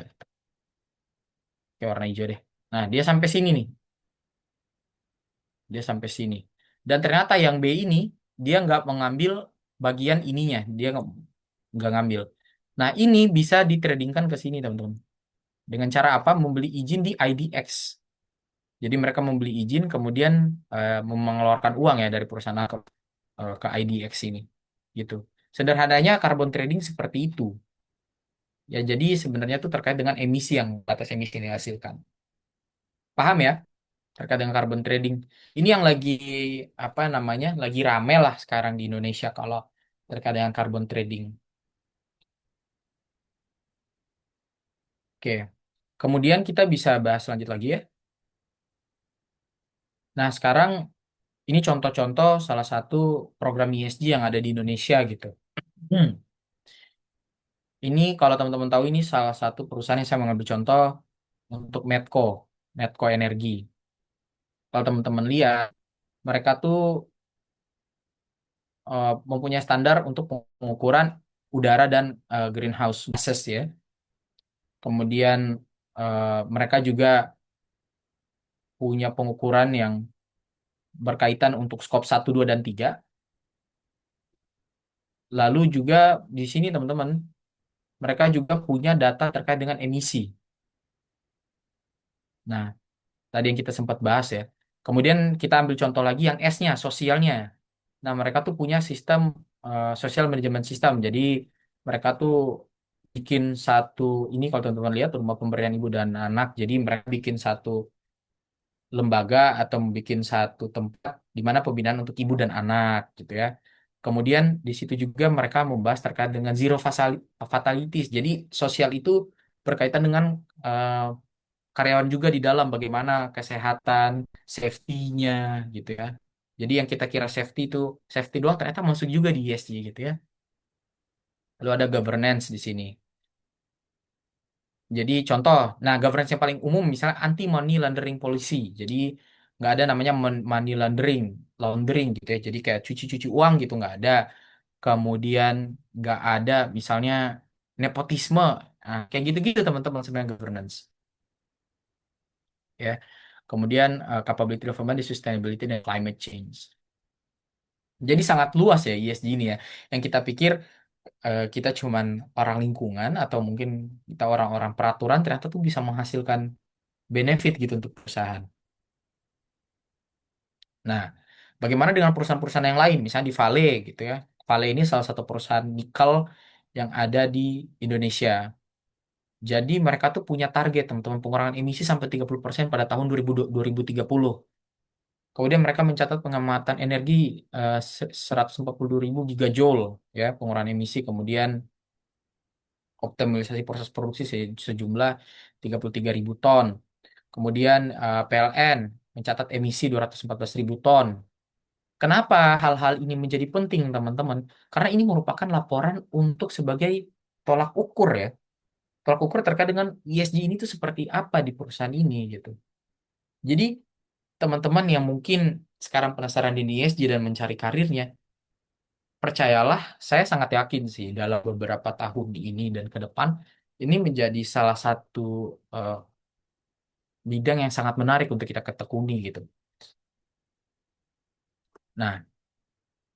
Oke, warna hijau deh. Nah, dia sampai sini nih. Dia sampai sini. Dan ternyata yang B ini dia nggak mengambil bagian ininya, dia nggak ngambil. Nah, ini bisa ditradingkan ke sini, teman-teman. Dengan cara apa? Membeli izin di IDX. Jadi mereka membeli izin, kemudian mengeluarkan uang ya dari perusahaan A ke IDX ini, gitu. Sederhananya carbon trading seperti itu. Ya, jadi sebenarnya itu terkait dengan emisi yang batas emisi yang dihasilkan. Paham ya? Terkait dengan carbon trading. Ini yang lagi apa namanya? Lagi rame lah sekarang di Indonesia kalau terkait dengan carbon trading. Oke. Kemudian kita bisa bahas lanjut lagi ya. Nah, sekarang ini contoh-contoh salah satu program ESG yang ada di Indonesia gitu. Hmm. Ini kalau teman-teman tahu ini salah satu perusahaan yang saya mengambil contoh untuk Medco, Medco Energi. Kalau teman-teman lihat, mereka tuh mempunyai standar untuk pengukuran udara dan greenhouse gases ya. Kemudian mereka juga punya pengukuran yang berkaitan untuk skop 1, 2, dan 3. Lalu juga di sini teman-teman, mereka juga punya data terkait dengan emisi. Nah, tadi yang kita sempat bahas ya. Kemudian kita ambil contoh lagi yang S-nya, sosialnya. Nah, mereka tuh punya sistem social management system. Jadi mereka tuh bikin satu, ini kalau teman-teman lihat rumah pemberdayaan ibu dan anak. Jadi mereka bikin satu lembaga atau bikin satu tempat di mana pembinaan untuk ibu dan anak gitu ya. Kemudian di situ juga mereka membahas terkait dengan zero fatalities. Jadi sosial itu berkaitan dengan eh, karyawan juga di dalam bagaimana kesehatan, safety-nya gitu ya. Jadi yang kita kira safety itu safety doang ternyata masuk juga di ESG gitu ya. Lalu ada governance di sini. Jadi contoh, nah governance yang paling umum misalnya anti money laundering policy. Jadi nggak ada namanya money laundering gitu ya. Jadi kayak cuci-cuci uang gitu nggak ada. Kemudian nggak ada misalnya nepotisme. Nah, kayak gitu-gitu teman-teman sebenarnya governance ya. Kemudian capability development di sustainability dan climate change. Jadi sangat luas ya ESG ini ya. Yang kita pikir kita cuman orang lingkungan atau mungkin kita orang-orang peraturan ternyata tuh bisa menghasilkan benefit gitu untuk perusahaan. Nah, bagaimana dengan perusahaan-perusahaan yang lain, misalnya di Vale gitu ya. Vale ini salah satu perusahaan nikel yang ada di Indonesia. Jadi mereka tuh punya target teman-teman pengurangan emisi sampai 30% pada tahun 2030. Kemudian mereka mencatat pengamatan energi 142.000 gigajoule ya pengurangan emisi. Kemudian optimalisasi proses produksi sejumlah 33.000 ton. Kemudian PLN mencatat emisi 214.000 ton. Kenapa hal-hal ini menjadi penting, teman-teman? Karena ini merupakan laporan untuk sebagai tolak ukur ya. Tolak ukur terkait dengan ESG ini tuh seperti apa di perusahaan ini gitu. Jadi, teman-teman yang mungkin sekarang penasaran di ESG dan mencari karirnya, percayalah, saya sangat yakin sih dalam beberapa tahun ini dan ke depan, ini menjadi salah satu eh, bidang yang sangat menarik untuk kita ketekuni gitu. Nah,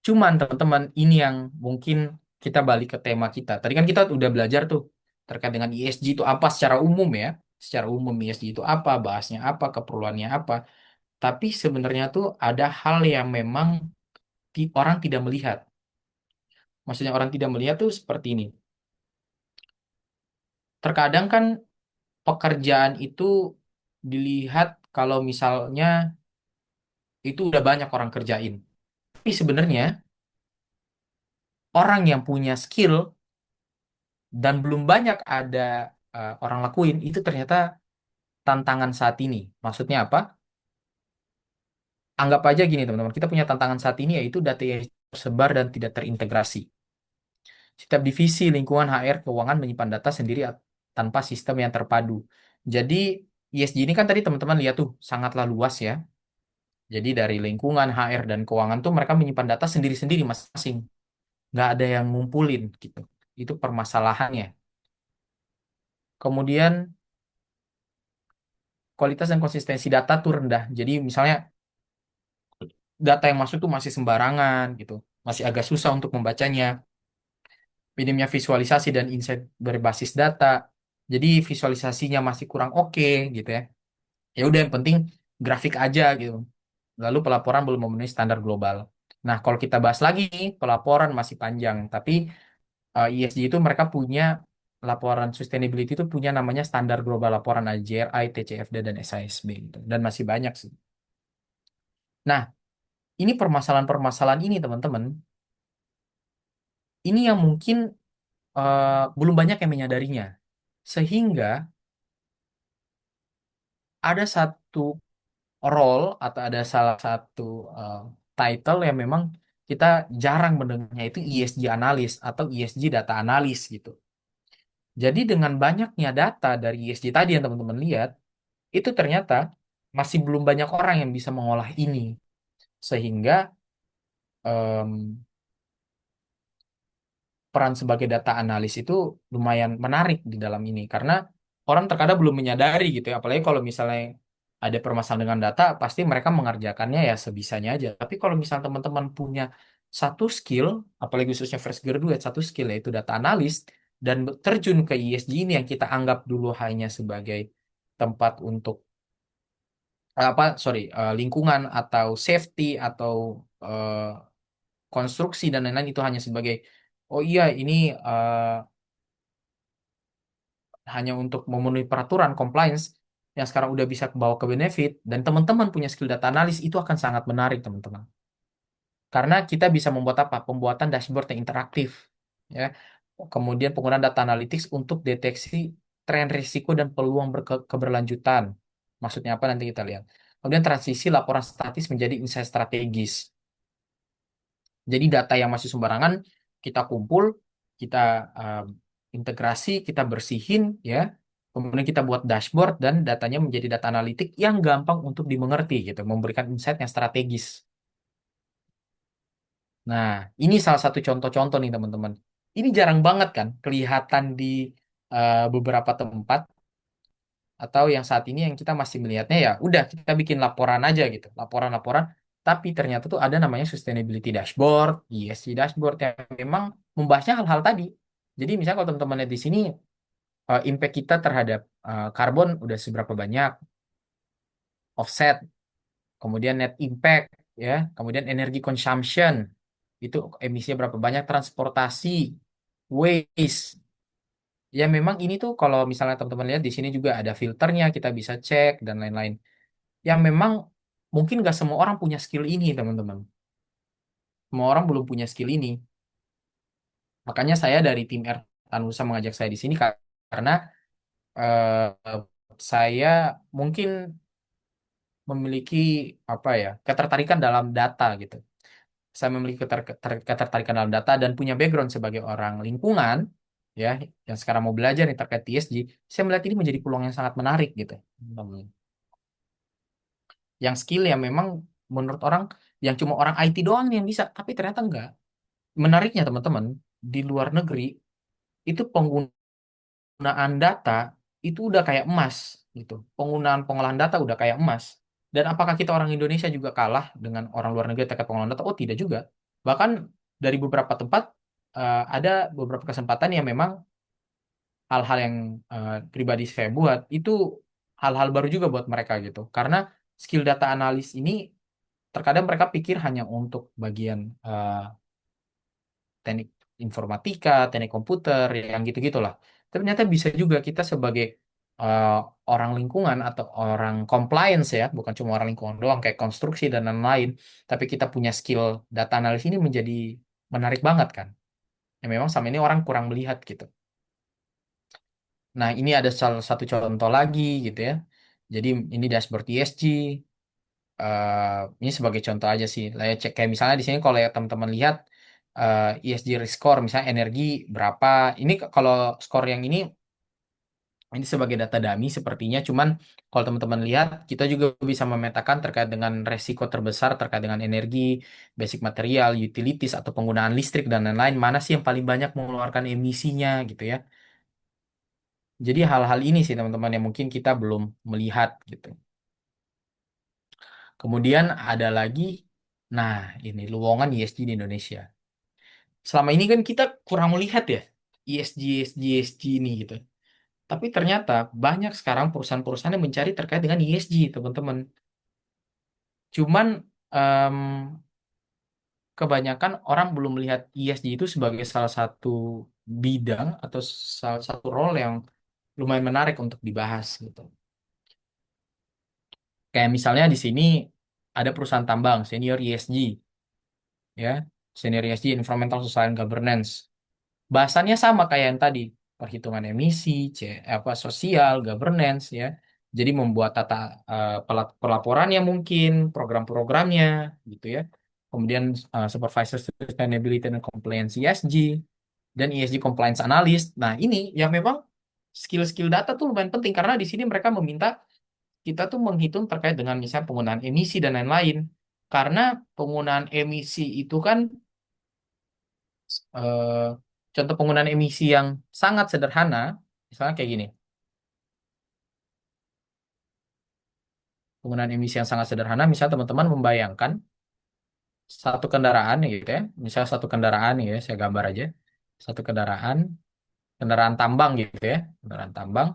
cuman teman-teman ini yang mungkin kita balik ke tema kita. Tadi kan kita udah belajar tuh terkait dengan ESG itu apa secara umum ya. Secara umum ESG itu apa, bahasnya apa, keperluannya apa. Tapi sebenarnya tuh ada hal yang memang orang tidak melihat. Maksudnya orang tidak melihat tuh seperti ini. Terkadang kan pekerjaan itu dilihat kalau misalnya itu udah banyak orang kerjain. Tapi sebenarnya orang yang punya skill dan belum banyak ada orang lakuin itu ternyata tantangan saat ini. Maksudnya apa? Anggap aja gini teman-teman, kita punya tantangan saat ini yaitu data yang tersebar dan tidak terintegrasi. Setiap divisi lingkungan HR keuangan menyimpan data sendiri tanpa sistem yang terpadu. Jadi ESG ini kan tadi teman-teman lihat tuh sangatlah luas ya. Jadi dari lingkungan HR dan keuangan tuh mereka menyimpan data sendiri-sendiri masing-masing. Nggak ada yang ngumpulin gitu. Itu permasalahannya. Kemudian kualitas dan konsistensi data tuh rendah. Jadi misalnya data yang masuk tuh masih sembarangan gitu, masih agak susah untuk membacanya, minimnya visualisasi dan insight berbasis data, jadi visualisasinya masih kurang oke gitu ya. Ya udah yang penting grafik aja gitu. Lalu pelaporan belum memenuhi standar global. Nah, kalau kita bahas lagi nih, pelaporan masih panjang, tapi ESG itu mereka punya laporan sustainability itu punya namanya standar global laporan IGRI, TCFD, dan SASB gitu. Dan masih banyak sih. Nah, ini permasalahan-permasalahan ini teman-teman, ini yang mungkin belum banyak yang menyadarinya. Sehingga ada satu role atau ada salah satu eh, title yang memang kita jarang mendengarnya itu ESG analis atau ESG data analis gitu. Jadi dengan banyaknya data dari ESG tadi yang teman-teman lihat, itu ternyata masih belum banyak orang yang bisa mengolah ini. Sehingga em, peran sebagai data analis itu lumayan menarik di dalam ini karena orang terkadang belum menyadari gitu ya apalagi kalau misalnya ada permasalahan dengan data pasti mereka mengerjakannya ya sebisanya aja tapi kalau misalnya teman-teman punya satu skill apalagi khususnya fresh graduate satu skill yaitu data analis dan terjun ke ESG ini yang kita anggap dulu hanya sebagai tempat untuk lingkungan atau safety atau eh, konstruksi dan lain-lain itu hanya sebagai oh iya ini hanya untuk memenuhi peraturan compliance yang sekarang udah bisa bawa ke benefit dan teman-teman punya skill data analis itu akan sangat menarik teman-teman karena kita bisa membuat apa pembuatan dashboard yang interaktif ya kemudian penggunaan data analytics untuk deteksi tren risiko dan peluang keberlanjutan maksudnya apa nanti kita lihat kemudian transisi laporan statis menjadi insight strategis jadi data yang masih sembarangan kita kumpul kita uh, integrasi kita bersihin ya Kemudian kita buat dashboard dan datanya menjadi data analitik yang gampang untuk dimengerti gitu, memberikan insight yang strategis. Nah, ini salah satu contoh-contoh nih teman-teman. Ini jarang banget kan kelihatan di beberapa tempat, atau yang saat ini yang kita masih melihatnya ya udah kita bikin laporan aja gitu, laporan-laporan. Tapi ternyata tuh ada namanya sustainability dashboard, ESG dashboard yang memang membahasnya hal-hal tadi. Jadi misalnya kalau teman-teman lihat di sini, impact kita terhadap karbon udah seberapa banyak, offset, kemudian net impact ya, kemudian energy consumption itu emisinya berapa banyak, transportasi, waste. Ya memang ini tuh kalau misalnya teman-teman lihat di sini juga ada filternya, kita bisa cek dan lain-lain. Yang memang mungkin nggak semua orang punya skill ini, teman-teman. Semua orang belum punya skill ini. Makanya saya dari tim Tanusa mengajak saya di sini karena eh, saya mungkin memiliki apa ya, ketertarikan dalam data gitu. Saya memiliki ketertarikan dalam data dan punya background sebagai orang lingkungan ya, yang sekarang mau belajar nih terkait TSG. Saya melihat ini menjadi peluang yang sangat menarik gitu. Yang skill yang memang menurut orang yang cuma orang IT doang nih yang bisa, tapi ternyata enggak. Menariknya teman-teman, di luar negeri itu penggunaan data itu udah kayak emas gitu. Penggunaan pengolahan data udah kayak emas. Dan apakah kita orang Indonesia juga kalah dengan orang luar negeri terkait pengolahan data? Oh, tidak juga. Bahkan dari beberapa tempat ada beberapa kesempatan yang memang hal-hal yang pribadi saya buat itu hal-hal baru juga buat mereka gitu. Karena skill data analis ini terkadang mereka pikir hanya untuk bagian teknik informatika, teknik komputer, yang gitu-gitulah. Ternyata bisa juga kita sebagai eh, orang lingkungan atau orang compliance ya, bukan cuma orang lingkungan doang kayak konstruksi dan lain-lain, tapi kita punya skill data analis ini menjadi menarik banget kan. Ya memang sama ini orang kurang melihat gitu. Nah, ini ada salah satu contoh lagi gitu ya. Jadi ini dashboard ESG. Ini sebagai contoh aja sih. Lah ya cek kayak misalnya di sini kalau ya teman-teman lihat ESG risk score misalnya energi berapa. Ini kalau skor yang ini sebagai data dummy sepertinya, cuman kalau teman-teman lihat kita juga bisa memetakan terkait dengan resiko terbesar terkait dengan energi, basic material, utilities atau penggunaan listrik dan lain-lain. Mana sih yang paling banyak mengeluarkan emisinya gitu ya. Jadi hal-hal ini sih teman-teman yang mungkin kita belum melihat gitu. Kemudian ada lagi, nah ini lowongan ESG di Indonesia. Selama ini kan kita kurang melihat ya ESG, ESG, ESG ini gitu. Tapi ternyata banyak sekarang perusahaan-perusahaan yang mencari terkait dengan ESG, teman-teman. Cuman em, kebanyakan orang belum melihat ESG itu sebagai salah satu bidang atau salah satu role yang lumayan menarik untuk dibahas gitu. Kayak misalnya di sini ada perusahaan tambang senior ESG ya, senior ESG Environmental Social and Governance. Bahasannya sama kayak yang tadi, perhitungan emisi, apa sosial, governance ya. Jadi membuat pelaporannya mungkin, program-programnya gitu ya. Kemudian supervisor sustainability and compliance ESG dan ESG compliance analyst. Nah, ini yang memang skill-skill data tuh lumayan penting karena di sini mereka meminta kita tuh menghitung terkait dengan misalnya penggunaan emisi dan lain-lain. Karena penggunaan emisi itu kan eh, contoh penggunaan emisi yang sangat sederhana, misalnya kayak gini, penggunaan emisi yang sangat sederhana, misalnya teman-teman membayangkan satu kendaraan gitu ya, misalnya satu kendaraan ya, saya gambar aja, satu kendaraan, kendaraan tambang gitu ya, kendaraan tambang,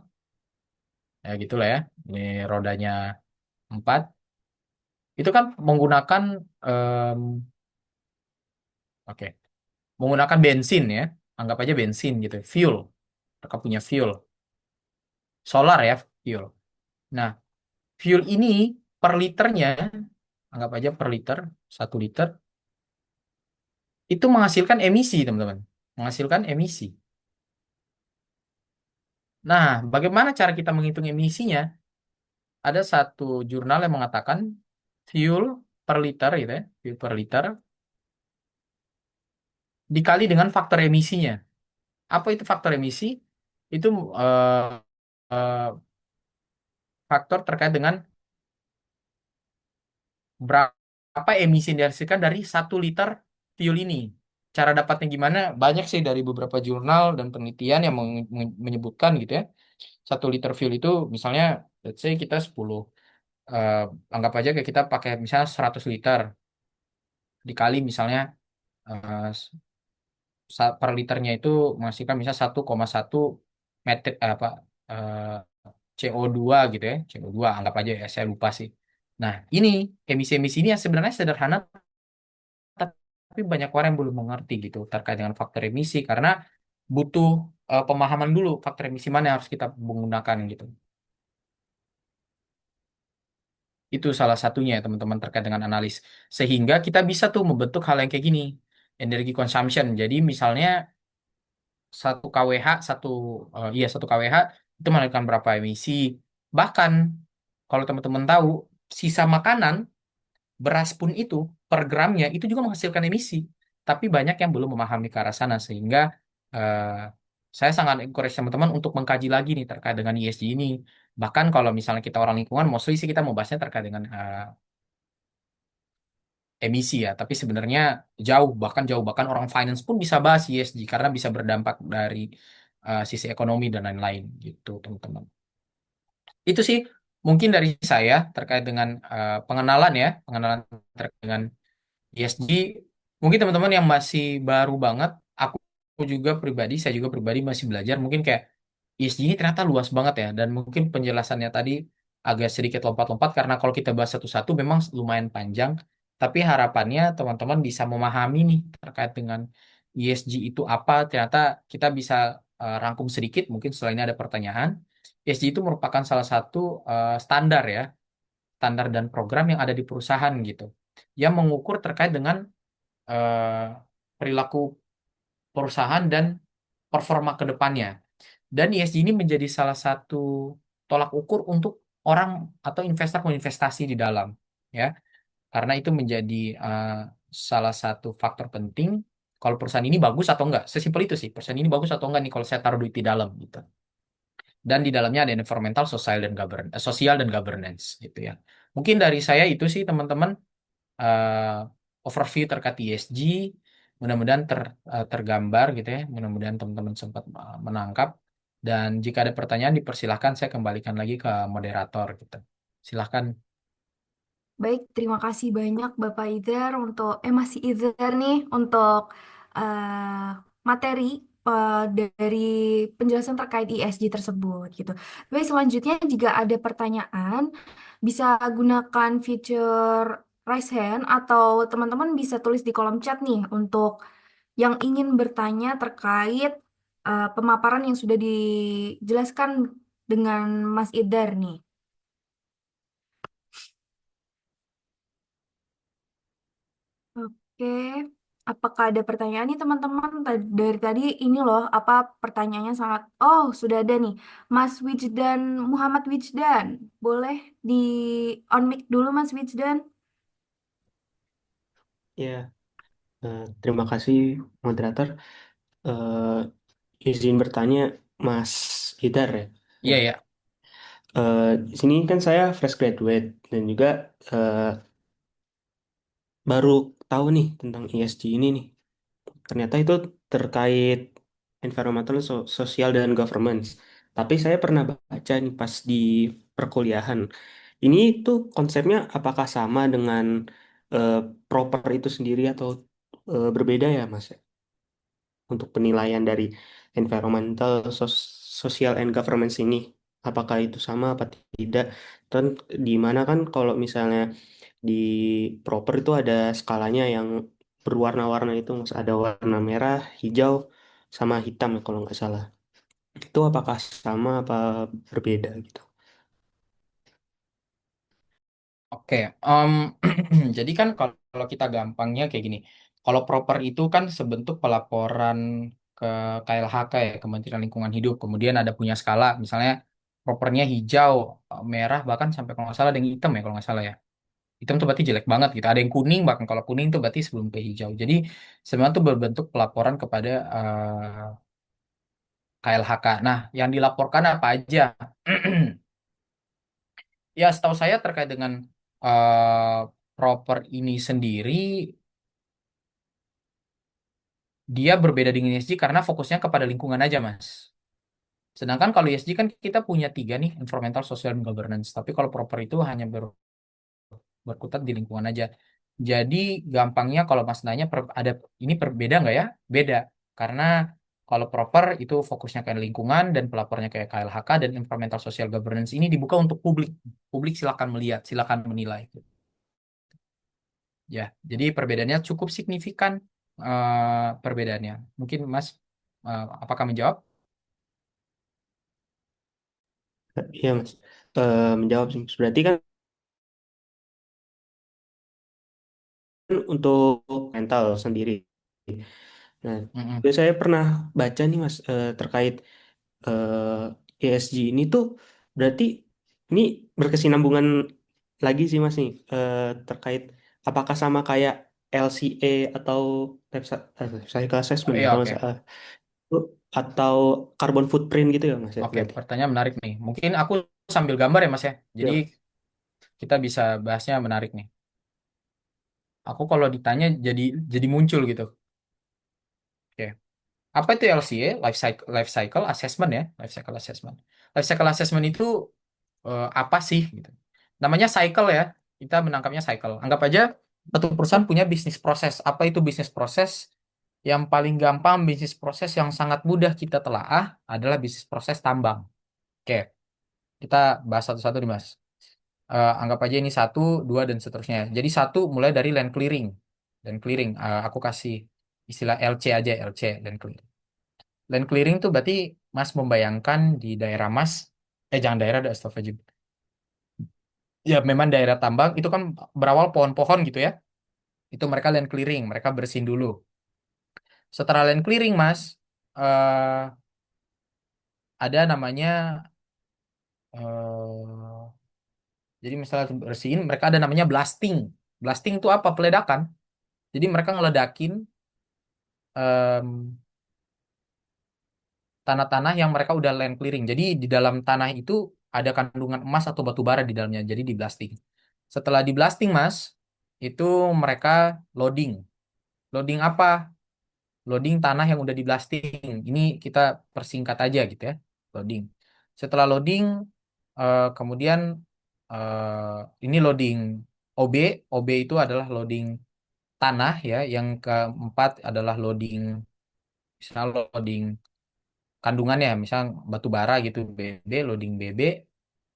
ya gitulah ya, ini rodanya 4, itu kan menggunakan, em, oke, menggunakan bensin ya, anggap aja bensin gitu, fuel, mereka punya fuel, solar ya, fuel. Nah, fuel ini per liternya, anggap aja per liter, 1 liter, itu menghasilkan emisi, teman-teman. Menghasilkan emisi. Nah, bagaimana cara kita menghitung emisinya? Ada satu jurnal yang mengatakan fuel per liter, gitu ya, fuel per liter, dikali dengan faktor emisinya. Apa itu faktor emisi? Itu faktor terkait dengan berapa emisi yang dihasilkan dari 1 liter fuel ini. Cara dapatnya gimana? Banyak sih dari beberapa jurnal dan penelitian yang menyebutkan gitu ya. 1 liter fuel itu misalnya, let's say kita 10, eh, anggap aja kayak kita pakai misalnya 100 liter, dikali misalnya eh, per liternya itu menghasilkan misalnya 1,1 metric apa eh, CO2 gitu ya. CO2 anggap aja ya, saya lupa sih. Nah, ini emisi-emisi ini yang sebenarnya sederhana, tapi banyak orang yang belum mengerti gitu terkait dengan faktor emisi karena butuh pemahaman dulu faktor emisi mana yang harus kita menggunakan gitu. Itu salah satunya ya teman-teman terkait dengan analis. Sehingga kita bisa tuh membentuk hal yang kayak gini, energi consumption. Jadi misalnya 1 kWh, iya 1 kWh itu menghasilkan berapa emisi. Bahkan kalau teman-teman tahu, sisa makanan, beras pun itu per gramnya itu juga menghasilkan emisi. Tapi banyak yang belum memahami ke arah sana sehingga eh, saya sangat encourage teman-teman untuk mengkaji lagi nih terkait dengan ESG ini. Bahkan kalau misalnya kita orang lingkungan, mostly sih kita mau bahasnya terkait dengan emisi ya. Tapi sebenarnya jauh bahkan orang finance pun bisa bahas ESG karena bisa berdampak dari sisi ekonomi dan lain-lain gitu, teman-teman. Itu sih mungkin dari saya terkait dengan pengenalan terkait dengan ESG. Mungkin teman-teman yang masih baru banget, saya juga pribadi masih belajar. Mungkin kayak ESG ini ternyata luas banget ya, dan mungkin penjelasannya tadi agak sedikit lompat-lompat karena kalau kita bahas satu-satu memang lumayan panjang. Tapi harapannya teman-teman bisa memahami nih terkait dengan ESG itu apa. Ternyata kita bisa rangkum sedikit, mungkin setelah ini ada pertanyaan. ESG itu merupakan salah satu standar ya, standar dan program yang ada di perusahaan gitu, yang mengukur terkait dengan eh, perilaku perusahaan dan performa ke depannya. Dan ESG ini menjadi salah satu tolak ukur untuk orang atau investor menginvestasi di dalam, ya, karena itu menjadi eh, salah satu faktor penting kalau perusahaan ini bagus atau enggak. Sesimpel itu sih, perusahaan ini bagus atau enggak nih kalau saya taruh duit di dalam gitu. Dan di dalamnya ada environmental, sosial dan governance gitu ya. Mungkin dari saya itu sih teman-teman, overview terkait ESG. Mudah-mudahan tergambar gitu ya. Mudah-mudahan teman-teman sempat menangkap. Dan jika ada pertanyaan dipersilahkan saya kembalikan lagi ke moderator gitu. Silahkan. Baik, terima kasih banyak Bapak Idhar untuk Masih Idhar nih untuk materi dari penjelasan terkait ESG tersebut gitu. Baik, selanjutnya jika ada pertanyaan bisa gunakan fitur raise hand atau teman-teman bisa tulis di kolom chat nih untuk yang ingin bertanya terkait pemaparan yang sudah dijelaskan dengan Mas Idhar nih. Oke, apakah ada pertanyaan nih teman-teman? Dari tadi ini loh, apa pertanyaannya sangat... Oh, sudah ada nih. Mas Wijdan, Muhammad Wijdan. Boleh di on mic dulu Mas Wijdan? Ya, terima kasih moderator. Izin bertanya, Mas Idar ya. Ya, Iya ya. di sini kan saya fresh graduate dan juga eh, baru tahu nih tentang ESG ini nih. Ternyata itu terkait environmental, sosial dan governance. Tapi saya pernah baca nih pas di perkuliahan. Ini tuh konsepnya apakah sama dengan eh, proper itu sendiri atau berbeda ya, Mas? Untuk penilaian dari environmental, social and governance ini. Apakah itu sama apa tidak? Dan di mana kan kalau misalnya di proper itu ada skalanya yang berwarna-warna itu, Mas. Ada warna merah, hijau, sama hitam ya kalau nggak salah. Itu apakah sama apa berbeda gitu? Oke, jadi kan kalau kita gampangnya kayak gini, kalau proper itu kan sebentuk pelaporan ke KLHK ya, Kementerian Lingkungan Hidup, kemudian ada punya skala, misalnya propernya hijau, merah, bahkan sampai kalau nggak salah ada yang hitam ya kalau nggak salah ya. Hitam tuh berarti jelek banget gitu. Ada yang kuning, bahkan kalau kuning tuh berarti sebelum ke hijau. Jadi sebenarnya tuh berbentuk pelaporan kepada KLHK. Nah, yang dilaporkan apa aja? Ya, setahu saya terkait dengan eh, proper ini sendiri, dia berbeda dengan ESG karena fokusnya kepada lingkungan aja, Mas. Sedangkan kalau ESG kan kita punya tiga nih, environmental, social, dan governance. Tapi kalau proper itu hanya berkutat di lingkungan aja. Jadi gampangnya kalau Mas nanya ada ini berbeda nggak ya? Beda. Karena kalau proper itu fokusnya ke lingkungan dan pelapornya kayak KLHK dan environmental social governance ini dibuka untuk publik. Publik silakan melihat, silakan menilai. Ya, jadi perbedaannya cukup signifikan perbedaannya. Mungkin Mas apakah menjawab? Iya Mas. Menjawab sih. Berarti kan untuk mental sendiri. Nah, Mm-mm. juga saya pernah baca nih Mas terkait ESG ini tuh berarti ini berkesinambungan lagi sih Mas nih terkait apakah sama kayak LCA atau life cycle assessment ya Iya, kalau nggak oke. salah. Itu atau carbon footprint gitu ya Mas ya Oke, berarti. pertanyaan menarik nih. Mungkin aku sambil gambar ya, Mas ya. Jadi Ya. kita bisa bahasnya menarik nih. Aku kalau ditanya jadi muncul gitu. Oke. Apa itu LCA? Life cycle assessment ya, life cycle assessment. Life cycle assessment itu apa sih gitu. Namanya cycle ya. Kita menangkapnya cycle. Anggap aja satu perusahaan punya bisnis proses. Apa itu bisnis proses? Yang paling gampang bisnis proses yang sangat mudah kita telaah adalah bisnis proses tambang. Oke, kita bahas satu-satu nih, Mas. Anggap aja ini satu, dua, dan seterusnya. Jadi satu mulai dari land clearing. Land clearing, aku kasih istilah LC aja, LC, land clearing. Land clearing tuh berarti Mas membayangkan di daerah Mas, jangan daerah, astagfirullahaladzim. Ya memang daerah tambang itu kan berawal pohon-pohon gitu ya. Itu mereka land clearing, mereka bersihin dulu. Setelah land clearing, Mas, eh, ada namanya, jadi misalnya bersihin, mereka ada namanya blasting. Blasting itu apa? Peledakan. Jadi mereka ngeledakin em, tanah-tanah yang mereka udah land clearing. Jadi di dalam tanah itu ada kandungan emas atau batu bara di dalamnya. Jadi di blasting. Setelah di blasting, Mas, itu mereka loading. Loading apa? Loading tanah yang udah di blasting. Ini kita persingkat aja gitu ya. Loading. Setelah loading, kemudian ini loading OB. OB itu adalah loading tanah ya. Yang keempat adalah loading, misalnya loading kandungannya, misal batu bara gitu, BB, loading BB.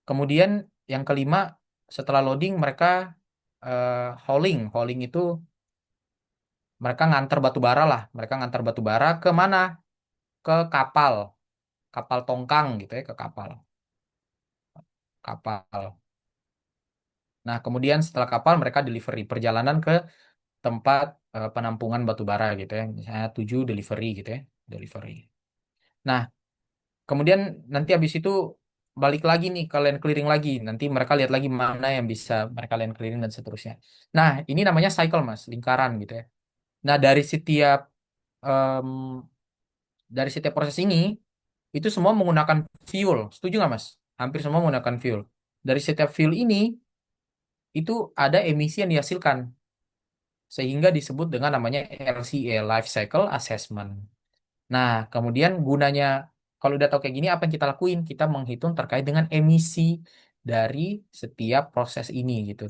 Kemudian yang kelima, setelah loading mereka hauling. Hauling itu mereka ngantar batu bara lah. Mereka ngantar batu bara ke mana? Ke kapal, kapal tongkang gitu ya, ke kapal, kapal. Nah, kemudian setelah kapal mereka delivery perjalanan ke tempat penampungan batu bara gitu ya. Misalnya 7 delivery gitu ya, delivery. Nah, kemudian nanti habis itu balik lagi nih ke land clearing lagi. Nanti mereka lihat lagi mana yang bisa mereka land clearing dan seterusnya. Nah, ini namanya cycle, Mas, lingkaran gitu ya. Nah, em, dari setiap proses ini itu semua menggunakan fuel. Setuju nggak, Mas? Hampir semua menggunakan fuel. Dari setiap fuel ini itu ada emisi yang dihasilkan sehingga disebut dengan namanya LCA, Life Cycle Assessment. Nah, kemudian gunanya kalau udah tahu kayak gini, apa yang kita lakuin? Kita menghitung terkait dengan emisi dari setiap proses ini gitu.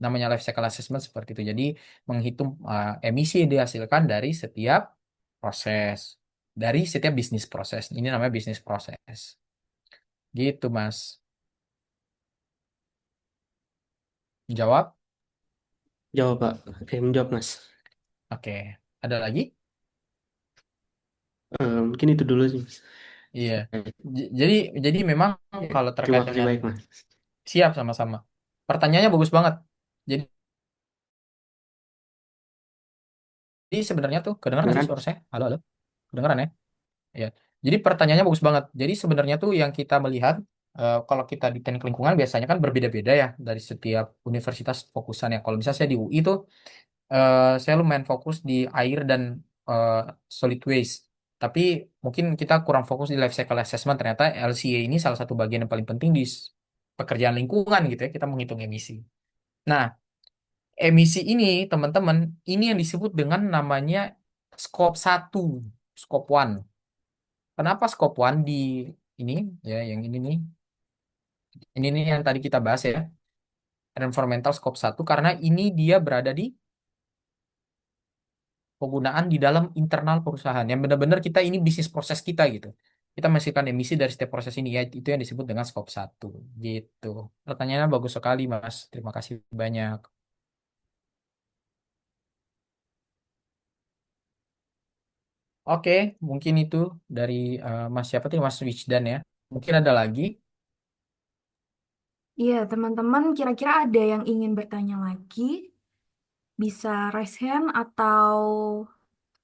Namanya life cycle assessment seperti itu. Jadi menghitung emisi yang dihasilkan dari setiap proses, dari setiap bisnis proses. Ini namanya bisnis proses. Gitu, Mas. Jawab? Jawab Pak. Oke, menjawab Mas. Oke. Ada lagi? Mungkin itu dulu sih Mas. Iya. Jadi memang Oke, kalau terima terkait kasih dengan baik Mas. siap sama-sama. Pertanyaannya bagus banget. Jadi sebenarnya tuh kedengaran nggak sih Beneran? suara saya? Halo, halo. Kedengaran ya? Ya. Jadi pertanyaannya bagus banget. Jadi sebenarnya tuh yang kita melihat kalau kita di teknik lingkungan biasanya kan berbeda-beda ya dari setiap universitas fokusan ya. Kalau misalnya saya di UI tuh, saya lumayan fokus di air dan solid waste. Tapi mungkin kita kurang fokus di life cycle assessment. Ternyata LCA ini salah satu bagian yang paling penting di pekerjaan lingkungan gitu ya. Kita menghitung emisi. Nah, emisi ini teman-teman, ini yang disebut dengan namanya scope 1, scope 1. Kenapa scope 1 di ini ya, yang ini nih. Ini nih yang tadi kita bahas ya. Environmental scope 1 karena ini dia berada di penggunaan di dalam internal perusahaan. Yang benar-benar kita ini bisnis proses kita gitu. Kita menghasilkan emisi dari setiap proses ini ya, itu yang disebut dengan scope 1 gitu. Pertanyaannya bagus sekali, Mas. Terima kasih banyak. Oke, mungkin itu dari Mas siapa tadi Mas Wijdan ya. Mungkin ada lagi. Iya, teman-teman kira-kira ada yang ingin bertanya lagi? Bisa raise hand atau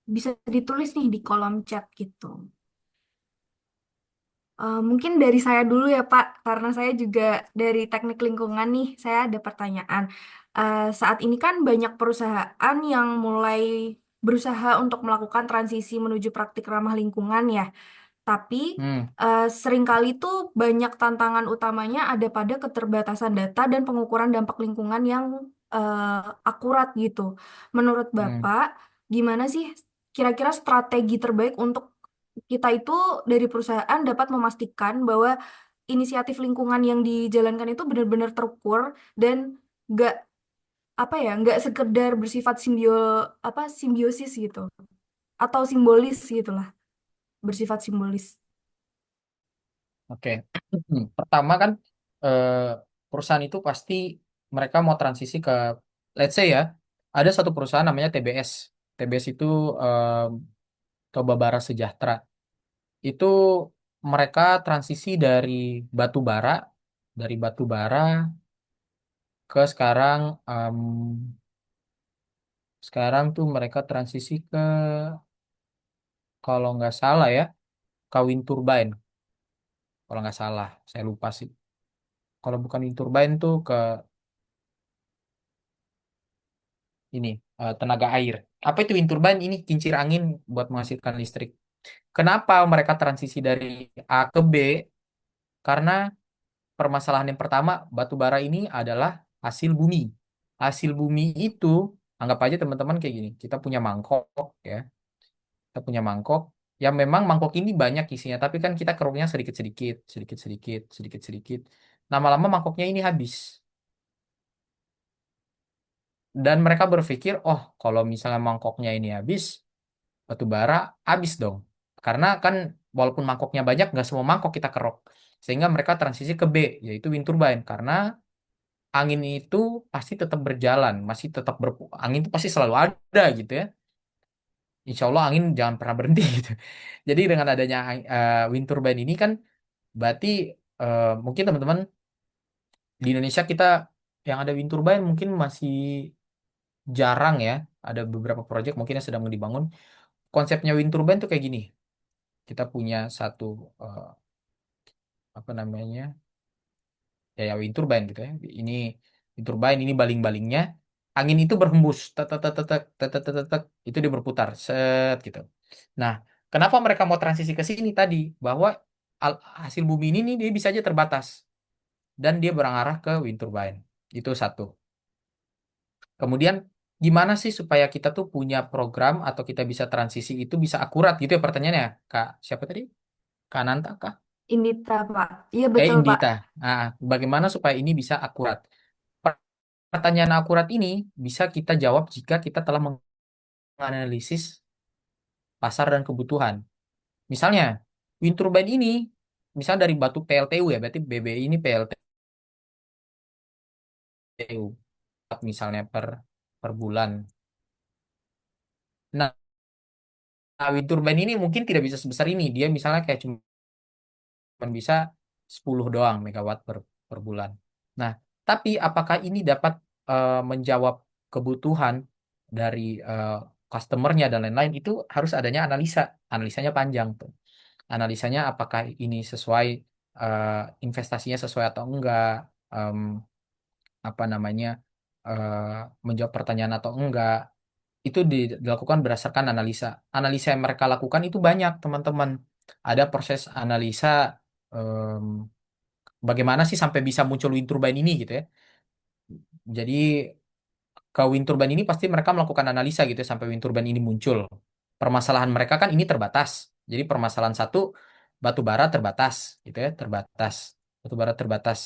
bisa ditulis nih di kolom chat gitu. Mungkin dari saya dulu ya Pak, karena saya juga dari teknik lingkungan nih, saya ada pertanyaan. Saat ini kan banyak perusahaan yang mulai berusaha untuk melakukan transisi menuju praktik ramah lingkungan ya. Tapi Hmm, seringkali tuh banyak tantangan utamanya ada pada keterbatasan data dan pengukuran dampak lingkungan yang akurat gitu. Menurut hmm. Bapak, gimana sih kira-kira strategi terbaik untuk kita itu dari perusahaan dapat memastikan bahwa inisiatif lingkungan yang dijalankan itu benar-benar terukur dan nggak apa ya nggak sekedar bersifat simbiosis gitu atau simbolis gitulah bersifat simbolis. Oke. Pertama kan eh, perusahaan itu pasti mereka mau transisi ke, let's say ya, ada satu perusahaan namanya TBS. TBS itu eh, Toba Bara Sejahtera. Itu mereka transisi dari batu bara ke sekarang tuh mereka transisi ke, kalau nggak salah ya, ke wind turbine. Kalau nggak salah, saya lupa sih. Kalau bukan wind turbine tuh ke ini tenaga air. Apa itu wind turbine? Ini kincir angin buat menghasilkan listrik. Kenapa mereka transisi dari A ke B? Karena permasalahan yang pertama, batu bara ini adalah hasil bumi. Hasil bumi itu, anggap aja teman-teman kayak gini. Kita punya mangkok ya. Kita punya mangkok. Yang memang mangkok ini banyak isinya, tapi kan kita keruknya sedikit-sedikit, sedikit-sedikit, sedikit-sedikit. Lama-lama mangkoknya ini habis. Dan mereka berpikir, oh kalau misalnya mangkoknya ini habis, batu bara habis dong. Karena kan walaupun mangkoknya banyak, nggak semua mangkok kita kerok. Sehingga mereka transisi ke B, yaitu wind turbine. Karena angin itu pasti tetap berjalan, masih tetap angin itu pasti selalu ada gitu ya. Insya Allah angin jangan pernah berhenti gitu. Jadi dengan adanya wind turbine ini kan berarti mungkin teman-teman di Indonesia kita yang ada wind turbine mungkin masih jarang ya. Ada beberapa proyek mungkin yang sedang dibangun. Konsepnya wind turbine tuh kayak gini. Kita punya satu eh, apa namanya, ya wind turbine gitu ya. Ini wind turbine, ini baling-balingnya. Angin itu berhembus, tek tek tek tek tek tek tek tek, tek. Itu dia berputar, set gitu. Nah, kenapa mereka mau transisi ke sini tadi? Bahwa hasil bumi ini nih dia bisa aja terbatas dan dia berangarah ke wind turbine. Itu satu. Kemudian gimana sih supaya kita tuh punya program atau kita bisa transisi itu bisa akurat gitu ya pertanyaannya, Kak. Siapa tadi? Kak Nanta kah? Indita, Pak. Iya betul, Pak. Indita. Nah, bagaimana supaya ini bisa akurat? Pertanyaan akurat ini bisa kita jawab jika kita telah menganalisis pasar dan kebutuhan. Misalnya, wind turbine ini, misal dari batu PLTU ya, berarti BBI ini PLTU, misalnya per bulan. Nah, wind turbine ini mungkin tidak bisa sebesar ini. Dia misalnya kayak cuma bisa 10 doang megawatt per bulan. Nah, tapi apakah ini dapat menjawab kebutuhan dari customernya dan lain-lain? Itu harus adanya analisa. Analisanya panjang tuh. Analisanya apakah ini sesuai eh, investasinya sesuai atau enggak, em, apa namanya, menjawab pertanyaan atau enggak. itu dilakukan berdasarkan analisa. Analisa yang mereka lakukan itu banyak, teman-teman. Ada proses analisa em, bagaimana sih sampai bisa muncul wind turbine ini gitu ya. Jadi ke wind turbine ini pasti mereka melakukan analisa gitu ya, sampai wind turbine ini muncul. Permasalahan mereka kan ini terbatas. Jadi permasalahan satu, batu bara terbatas gitu ya, terbatas. Batu bara terbatas.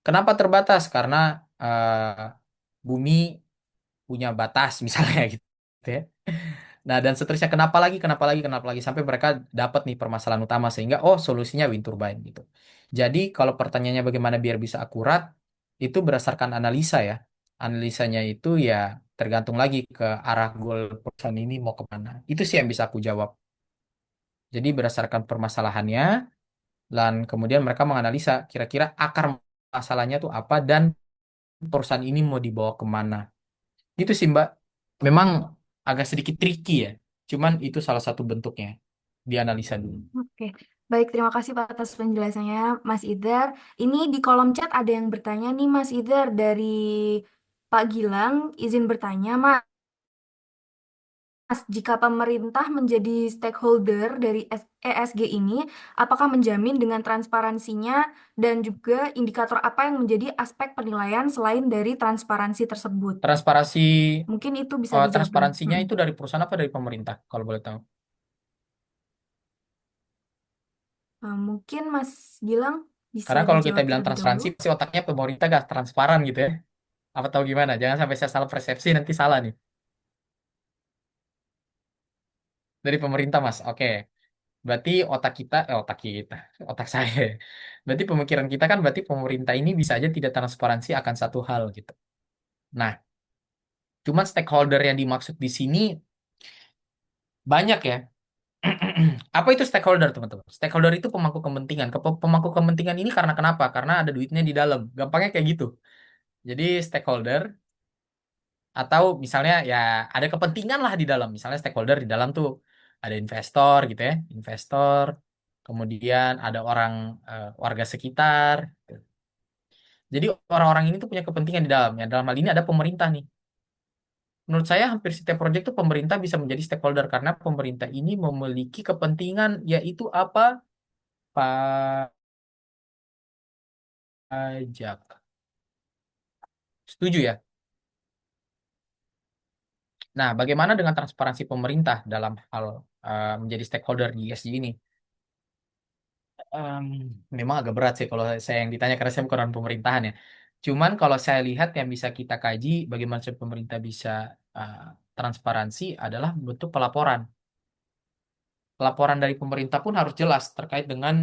Kenapa terbatas? Karena bumi punya batas misalnya gitu ya. Nah, dan seterusnya kenapa lagi, kenapa lagi, kenapa lagi sampai mereka dapat nih permasalahan utama sehingga oh solusinya wind turbine gitu. Jadi kalau pertanyaannya bagaimana biar bisa akurat, itu berdasarkan analisa ya. Analisanya itu ya tergantung lagi ke arah goal perusahaan ini mau kemana. Itu sih yang bisa aku jawab. Jadi berdasarkan permasalahannya, dan kemudian mereka menganalisa kira-kira akar masalahnya tuh apa dan perusahaan ini mau dibawa kemana. Itu sih Mbak. Memang agak sedikit tricky ya. Cuman itu salah satu bentuknya. Dianalisa dulu. Oke, baik, terima kasih Pak atas penjelasannya, Mas Idhar. Ini di kolom chat ada yang bertanya nih, Mas Idhar, dari Pak Gilang, izin bertanya, Mas. Jika pemerintah menjadi stakeholder dari ESG ini, apakah menjamin dengan transparansinya dan juga indikator apa yang menjadi aspek penilaian selain dari transparansi tersebut? Transparansi Mungkin itu bisa dijawab dulu. transparansinya itu dari perusahaan apa dari pemerintah kalau boleh tahu. Nah, mungkin Mas Gilang bisa Karena kalau kita dijawab bilang terlebih dahulu. transparansi pasti otaknya pemerintah gak transparan gitu ya. Apa tahu gimana? Jangan sampai saya salah persepsi nanti salah nih. Dari pemerintah Mas. Oke. Berarti otak kita, otak saya. Berarti pemikiran kita kan berarti pemerintah ini bisa aja tidak transparansi akan satu hal gitu. Nah, cuman stakeholder yang dimaksud di sini banyak ya. Apa itu stakeholder, teman-teman? Stakeholder itu pemangku kepentingan. Pemangku kepentingan ini karena kenapa? Karena ada duitnya di dalam. Gampangnya kayak gitu. Jadi stakeholder atau misalnya ya ada kepentingan lah di dalam. Misalnya stakeholder di dalam tuh ada investor gitu ya, investor. Kemudian ada orang warga sekitar. Jadi orang-orang ini tuh punya kepentingan di dalam. Ya dalam hal ini ada pemerintah nih. Menurut saya hampir setiap proyek tuh pemerintah bisa menjadi stakeholder karena pemerintah ini memiliki kepentingan yaitu apa? Pajak. Setuju ya? Nah, bagaimana dengan transparansi pemerintah dalam hal menjadi stakeholder di ESG ini? Em, Memang agak berat sih kalau saya yang ditanya karena saya bukan orang pemerintahan ya. Cuman kalau saya lihat yang bisa kita kaji bagaimana supaya pemerintah bisa eh, transparansi adalah bentuk pelaporan. Laporan dari pemerintah pun harus jelas terkait dengan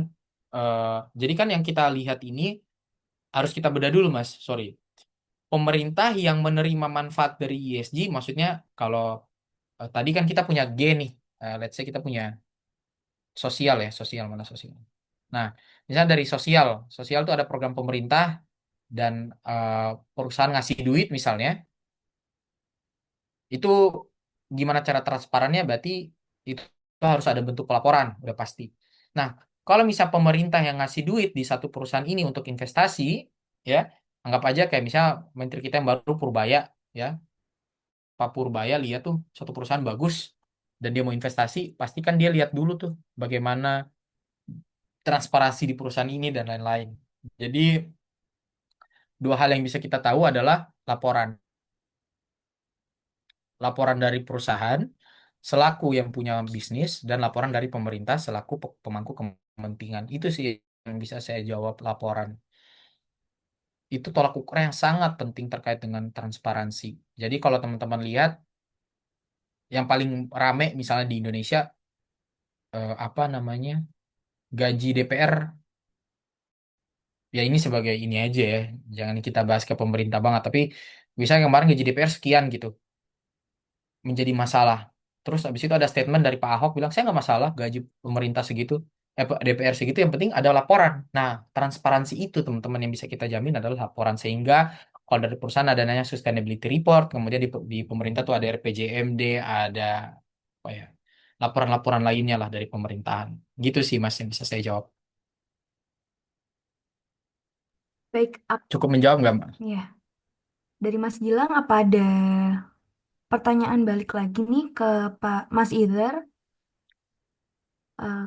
jadi kan yang kita lihat ini harus kita bedah dulu Mas, sorry. Pemerintah yang menerima manfaat dari ESG, maksudnya kalau tadi kan kita punya G nih, let's say kita punya sosial ya, sosial mana sosial. Nah, misalnya dari sosial, sosial itu ada program pemerintah dan perusahaan ngasih duit misalnya, itu gimana cara transparannya? Berarti itu harus ada bentuk pelaporan, udah pasti. Nah, kalau misal pemerintah yang ngasih duit di satu perusahaan ini untuk investasi, ya, anggap aja kayak misal menteri kita yang baru Purbaya, ya, Pak Purbaya lihat tuh satu perusahaan bagus dan dia mau investasi, pastikan dia lihat dulu tuh bagaimana transparansi di perusahaan ini dan lain-lain. Jadi dua hal yang bisa kita tahu adalah laporan. Laporan dari perusahaan selaku yang punya bisnis dan laporan dari pemerintah selaku pemangku kepentingan. Itu sih yang bisa saya jawab laporan. Itu tolak ukur yang sangat penting terkait dengan transparansi. Jadi kalau teman-teman lihat yang paling rame misalnya di Indonesia apa namanya gaji DPR ya ini sebagai ini aja ya jangan kita bahas ke pemerintah banget tapi misalnya kemarin gaji DPR sekian gitu menjadi masalah. Terus habis itu ada statement dari Pak Ahok bilang saya nggak masalah gaji pemerintah segitu, DPR segitu yang penting ada laporan. Nah, transparansi itu teman-teman yang bisa kita jamin adalah laporan sehingga kalau dari perusahaan ada namanya sustainability report, kemudian di pemerintah tuh ada RPJMD, ada apa ya laporan-laporan lainnya lah dari pemerintahan. Gitu sih Mas yang bisa saya jawab. Baik, Cukup menjawab nggak Mas? ya. Dari Mas Gilang apa ada pertanyaan balik lagi nih ke Pak Mas Idhar.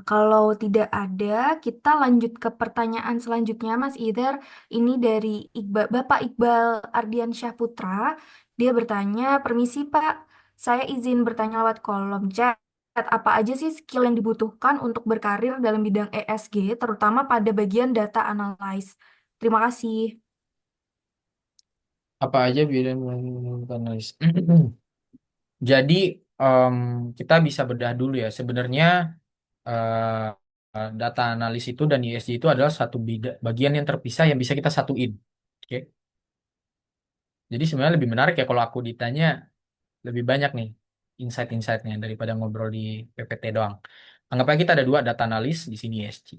Kalau tidak ada, kita lanjut ke pertanyaan selanjutnya, Mas Idhar. Ini dari Bapak Iqbal Ardiansyah Putra. Dia bertanya, permisi Pak, saya izin bertanya lewat kolom chat. Apa aja sih skill yang dibutuhkan untuk berkarir dalam bidang ESG, terutama pada bagian data analyze? Terima kasih. Apa aja bidang analis? Jadi em, kita bisa bedah dulu ya. Sebenarnya data analis itu dan ESG itu adalah satu bagian yang terpisah yang bisa kita satuin. Oke. Jadi sebenarnya lebih menarik ya kalau aku ditanya lebih banyak nih insight-insightnya daripada ngobrol di PPT doang. Anggap aja kita ada dua data analis di sini ESG.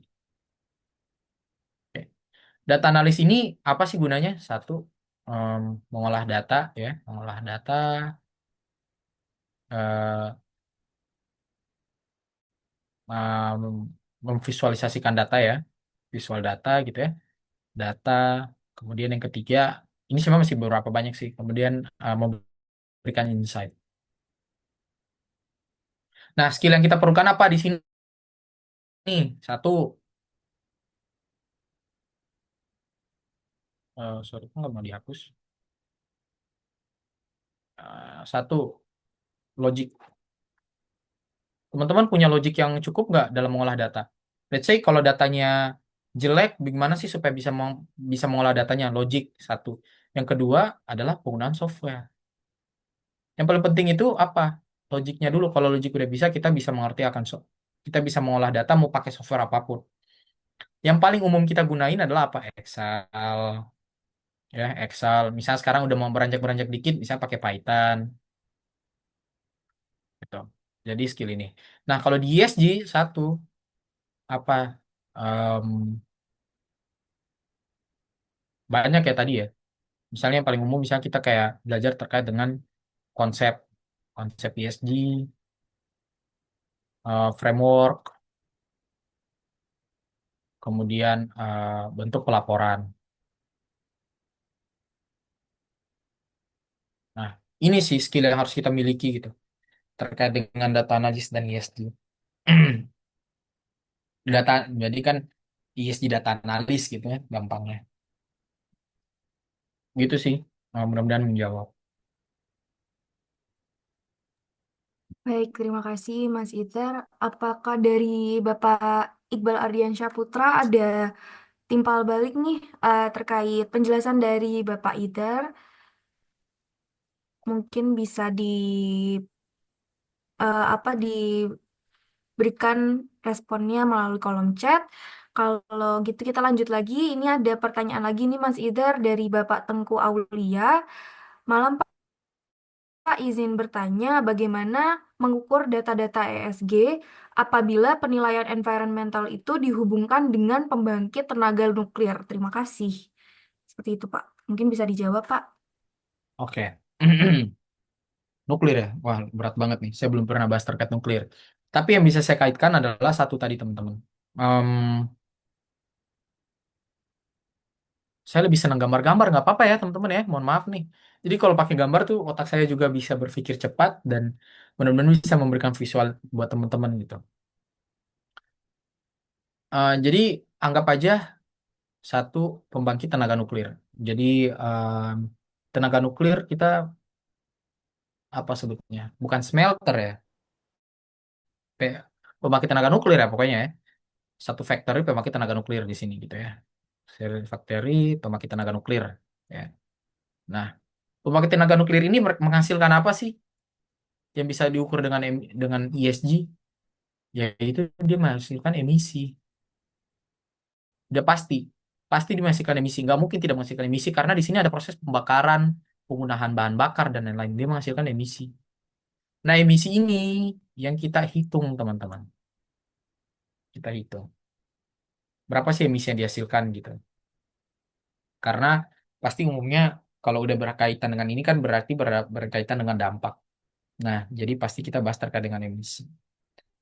Oke. Data analis ini apa sih gunanya? Satu, em, mengolah data ya, mengolah data, eh, memvisualisasikan data ya, visual data gitu ya, data. Kemudian yang ketiga, ini sebenarnya masih beberapa banyak sih. Kemudian memberikan insight. Nah, skill yang kita perlukan apa di sini? Satu, sorry, kok nggak mau dihapus. Satu, logik. Teman-teman punya logik yang cukup nggak dalam mengolah data? Let's say kalau datanya jelek, bagaimana sih supaya bisa mengolah datanya? Logik satu. Yang kedua adalah penggunaan software. Yang paling penting itu apa? Logiknya dulu. Kalau logik udah bisa, kita bisa mengerti akan kita bisa mengolah data mau pakai software apapun. Yang paling umum kita gunain adalah apa? Excel, ya Excel. Misalnya sekarang udah mau beranjak-beranjak dikit, bisa pakai Python, gitu. Jadi skill ini. Nah, kalau di ESG satu apa? Em, banyak ya tadi ya. Misalnya yang paling umum, misalnya kita kayak belajar terkait dengan konsep konsep ESG, framework, kemudian bentuk pelaporan. Nah, ini sih skill yang harus kita miliki gitu terkait dengan data analis dan ESG. Data, jadi kan ESG data analis gitu ya, gampangnya. Gitu sih. Mudah-mudahan menjawab. Baik, terima kasih Mas Iter. Apakah dari Bapak Iqbal Ardiansyah Putra ada timpal balik nih terkait penjelasan dari Bapak Iter? Mungkin bisa diberikan responnya melalui kolom chat. Kalau gitu kita lanjut lagi. Ini ada pertanyaan lagi nih Mas Iter dari Bapak Tengku Aulia. Malam Pak, izin bertanya bagaimana mengukur data-data ESG apabila penilaian environmental itu dihubungkan dengan pembangkit tenaga nuklir. Terima kasih. Seperti itu, Pak. Mungkin bisa dijawab, Pak. Oke. Nuklir ya. Wah, berat banget nih. Saya belum pernah bahas terkait nuklir. Tapi yang bisa saya kaitkan adalah satu tadi, teman-teman. Em, saya lebih senang gambar-gambar, nggak apa-apa ya, teman-teman ya. Mohon maaf nih. Jadi kalau pakai gambar tuh otak saya juga bisa berpikir cepat dan benar-benar bisa memberikan visual buat teman-teman gitu. Jadi anggap aja satu pembangkit tenaga nuklir. Jadi tenaga nuklir kita apa sebutnya? Bukan smelter ya, pembangkit tenaga nuklir ya pokoknya ya. Satu factory pembangkit tenaga nuklir di sini gitu ya. Factory pembangkit tenaga nuklir ya. Nah, pembangkit tenaga nuklir ini menghasilkan apa sih yang bisa diukur dengan ESG? Yaitu dia menghasilkan emisi. Udah pasti, pasti dihasilkan emisi. Nggak mungkin tidak menghasilkan emisi karena di sini ada proses pembakaran, penggunaan bahan bakar dan lain-lain. Dia menghasilkan emisi. Nah, emisi ini yang kita hitung, teman-teman. Kita hitung. Berapa sih emisi yang dihasilkan gitu. Karena pasti umumnya kalau udah berkaitan dengan ini kan berarti berkaitan dengan dampak. Nah, jadi pasti kita bahas terkait dengan emisi.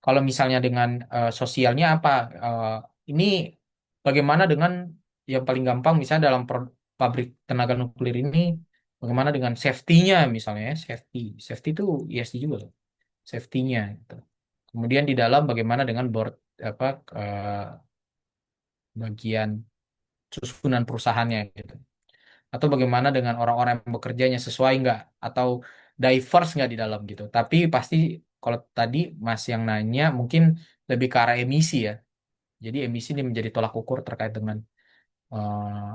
Kalau misalnya dengan sosialnya apa? Eh, ini bagaimana dengan yang paling gampang misalnya dalam pabrik tenaga nuklir ini Bagaimana dengan safety-nya misalnya ya, safety itu ESG juga loh, safety-nya gitu. Kemudian di dalam bagaimana dengan board apa bagian susunan perusahaannya gitu. Atau bagaimana dengan orang-orang yang bekerjanya sesuai nggak atau diverse nggak di dalam gitu. Tapi pasti kalau tadi Mas yang nanya mungkin lebih ke arah emisi ya. Jadi emisi ini menjadi tolak ukur terkait dengan eh,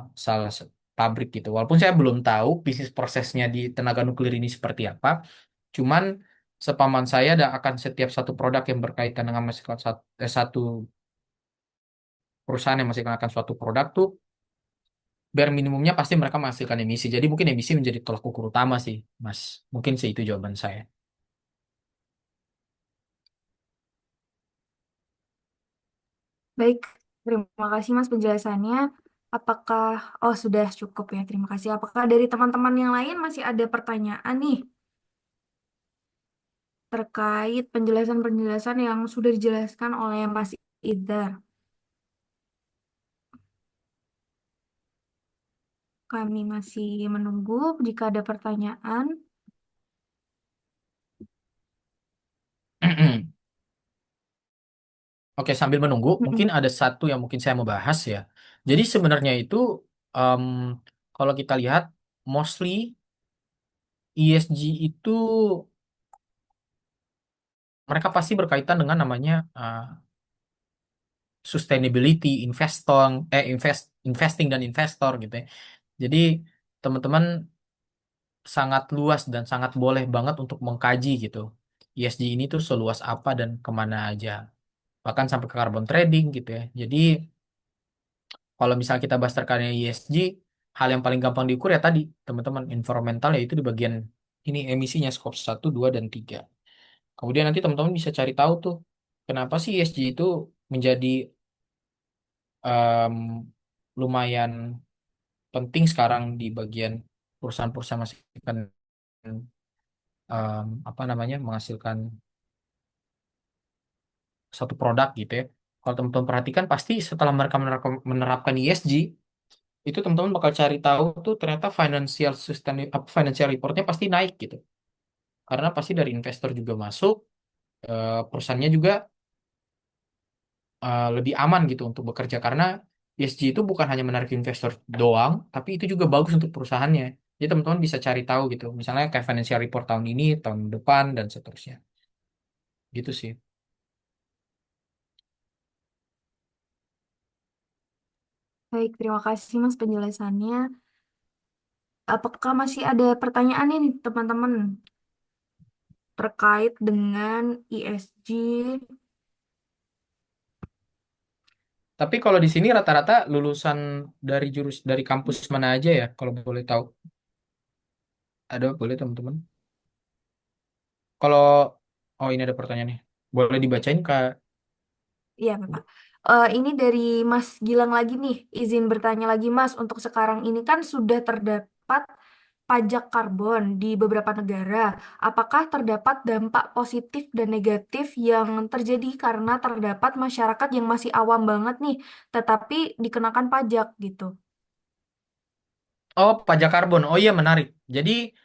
pabrik gitu. Walaupun saya belum tahu bisnis prosesnya di tenaga nuklir ini seperti apa, cuman sepaman saya ada akan setiap satu produk yang berkaitan dengan menghasilkan satu perusahaan yang menghasilkan suatu produk tuh bare minimumnya pasti mereka menghasilkan emisi. Jadi mungkin emisi menjadi tolak ukur utama sih, Mas. Mungkin sih itu jawaban saya. Baik, terima kasih Mas penjelasannya. Apakah, oh sudah cukup ya, terima kasih. Apakah dari teman-teman yang lain masih ada pertanyaan nih terkait penjelasan-penjelasan yang sudah dijelaskan oleh Mas Idhar? Kami masih menunggu jika ada pertanyaan. Oke, sambil menunggu, mungkin Mm-mm. ada satu yang mungkin saya mau bahas ya. Jadi sebenarnya itu em, kalau kita lihat mostly ESG itu mereka pasti berkaitan dengan namanya sustainability, investing dan investor gitu ya. Jadi teman-teman sangat luas dan sangat boleh banget untuk mengkaji gitu. ESG ini tuh seluas apa dan kemana aja. Bahkan sampai ke carbon trading gitu ya. Jadi kalau misalnya kita bahas terkait dengan ESG, hal yang paling gampang diukur ya tadi, teman-teman, environmental yaitu di bagian ini emisinya skop 1, 2, dan 3. Kemudian nanti teman-teman bisa cari tahu tuh, kenapa sih ESG itu menjadi em, lumayan penting sekarang di bagian perusahaan-perusahaan menghasilkan apa namanya menghasilkan satu produk gitu ya. Kalau teman-teman perhatikan pasti setelah mereka menerapkan ESG itu teman-teman bakal cari tahu tuh ternyata financial reportnya pasti naik gitu. Karena pasti dari investor juga masuk, perusahaannya juga lebih aman gitu untuk bekerja karena ESG itu bukan hanya menarik investor doang, tapi itu juga bagus untuk perusahaannya. Jadi teman-teman bisa cari tahu gitu. Misalnya kayak financial report tahun ini, tahun depan dan seterusnya. Gitu sih. Baik, terima kasih Mas penjelasannya. Apakah masih ada pertanyaan ini teman-teman terkait dengan ESG? Tapi kalau di sini rata-rata lulusan dari kampus mana aja ya kalau boleh tahu? Ada boleh teman-teman? Kalau oh ini ada pertanyaan nih. Boleh dibacain Kak? Iya, Bapak. Ini dari Mas Gilang lagi nih, izin bertanya lagi Mas, untuk sekarang ini kan sudah terdapat pajak karbon di beberapa negara. Apakah terdapat dampak positif dan negatif yang terjadi karena terdapat masyarakat yang masih awam banget nih, tetapi dikenakan pajak gitu? Oh, pajak karbon. Oh iya, menarik. Jadi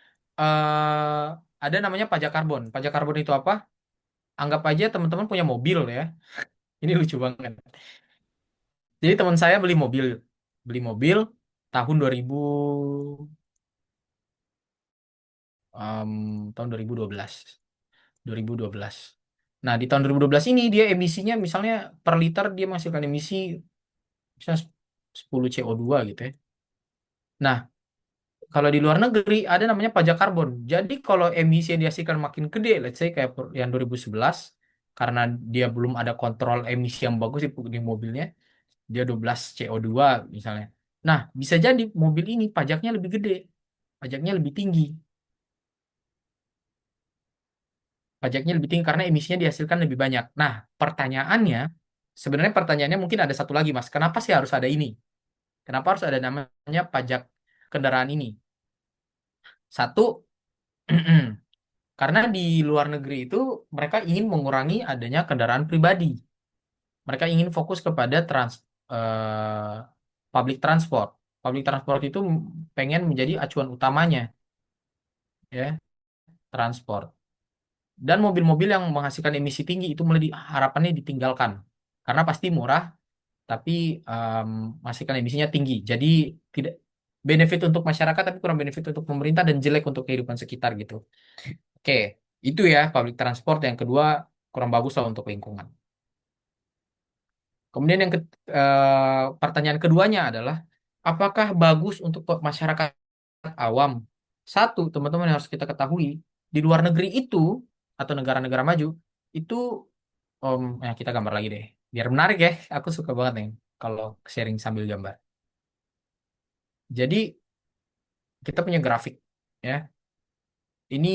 ada namanya pajak karbon. Pajak karbon itu apa? Anggap aja teman-teman punya mobil ya. Ini lucu banget. Jadi teman saya beli mobil tahun em, tahun 2012. Nah, di tahun 2012 ini dia emisinya misalnya per liter dia menghasilkan emisi misalnya 10 CO2 gitu ya. Nah, kalau di luar negeri ada namanya pajak karbon. Jadi kalau emisi yang dihasilkan makin gede, let's say kayak yang 2011, karena dia belum ada kontrol emisi yang bagus di mobilnya, dia 12 CO2 misalnya. Nah, bisa jadi mobil ini pajaknya lebih gede, pajaknya lebih tinggi. Pajaknya lebih tinggi karena emisinya dihasilkan lebih banyak. Nah, pertanyaannya, sebenarnya pertanyaannya mungkin ada satu lagi, Mas. Kenapa sih harus ada ini? Kenapa harus ada namanya pajak kendaraan ini? Satu, karena di luar negeri itu mereka ingin mengurangi adanya kendaraan pribadi. Mereka ingin fokus kepada public transport. Public transport itu pengen menjadi acuan utamanya. ya, transport. Dan mobil-mobil yang menghasilkan emisi tinggi itu mulai harapannya ditinggalkan. Karena pasti murah, tapi em, menghasilkan emisinya tinggi. Jadi tidak benefit untuk masyarakat, tapi kurang benefit untuk pemerintah dan jelek untuk kehidupan sekitar gitu. Oke, itu ya public transport. Yang kedua, kurang bagus lah untuk lingkungan. Kemudian pertanyaan keduanya adalah, apakah bagus untuk masyarakat awam? Satu, teman-teman yang harus kita ketahui, di luar negeri itu, atau negara-negara maju, itu, ya kita gambar lagi deh. Biar menarik ya, aku suka banget nih kalau sharing sambil gambar. Jadi, kita punya grafik, ya. Ini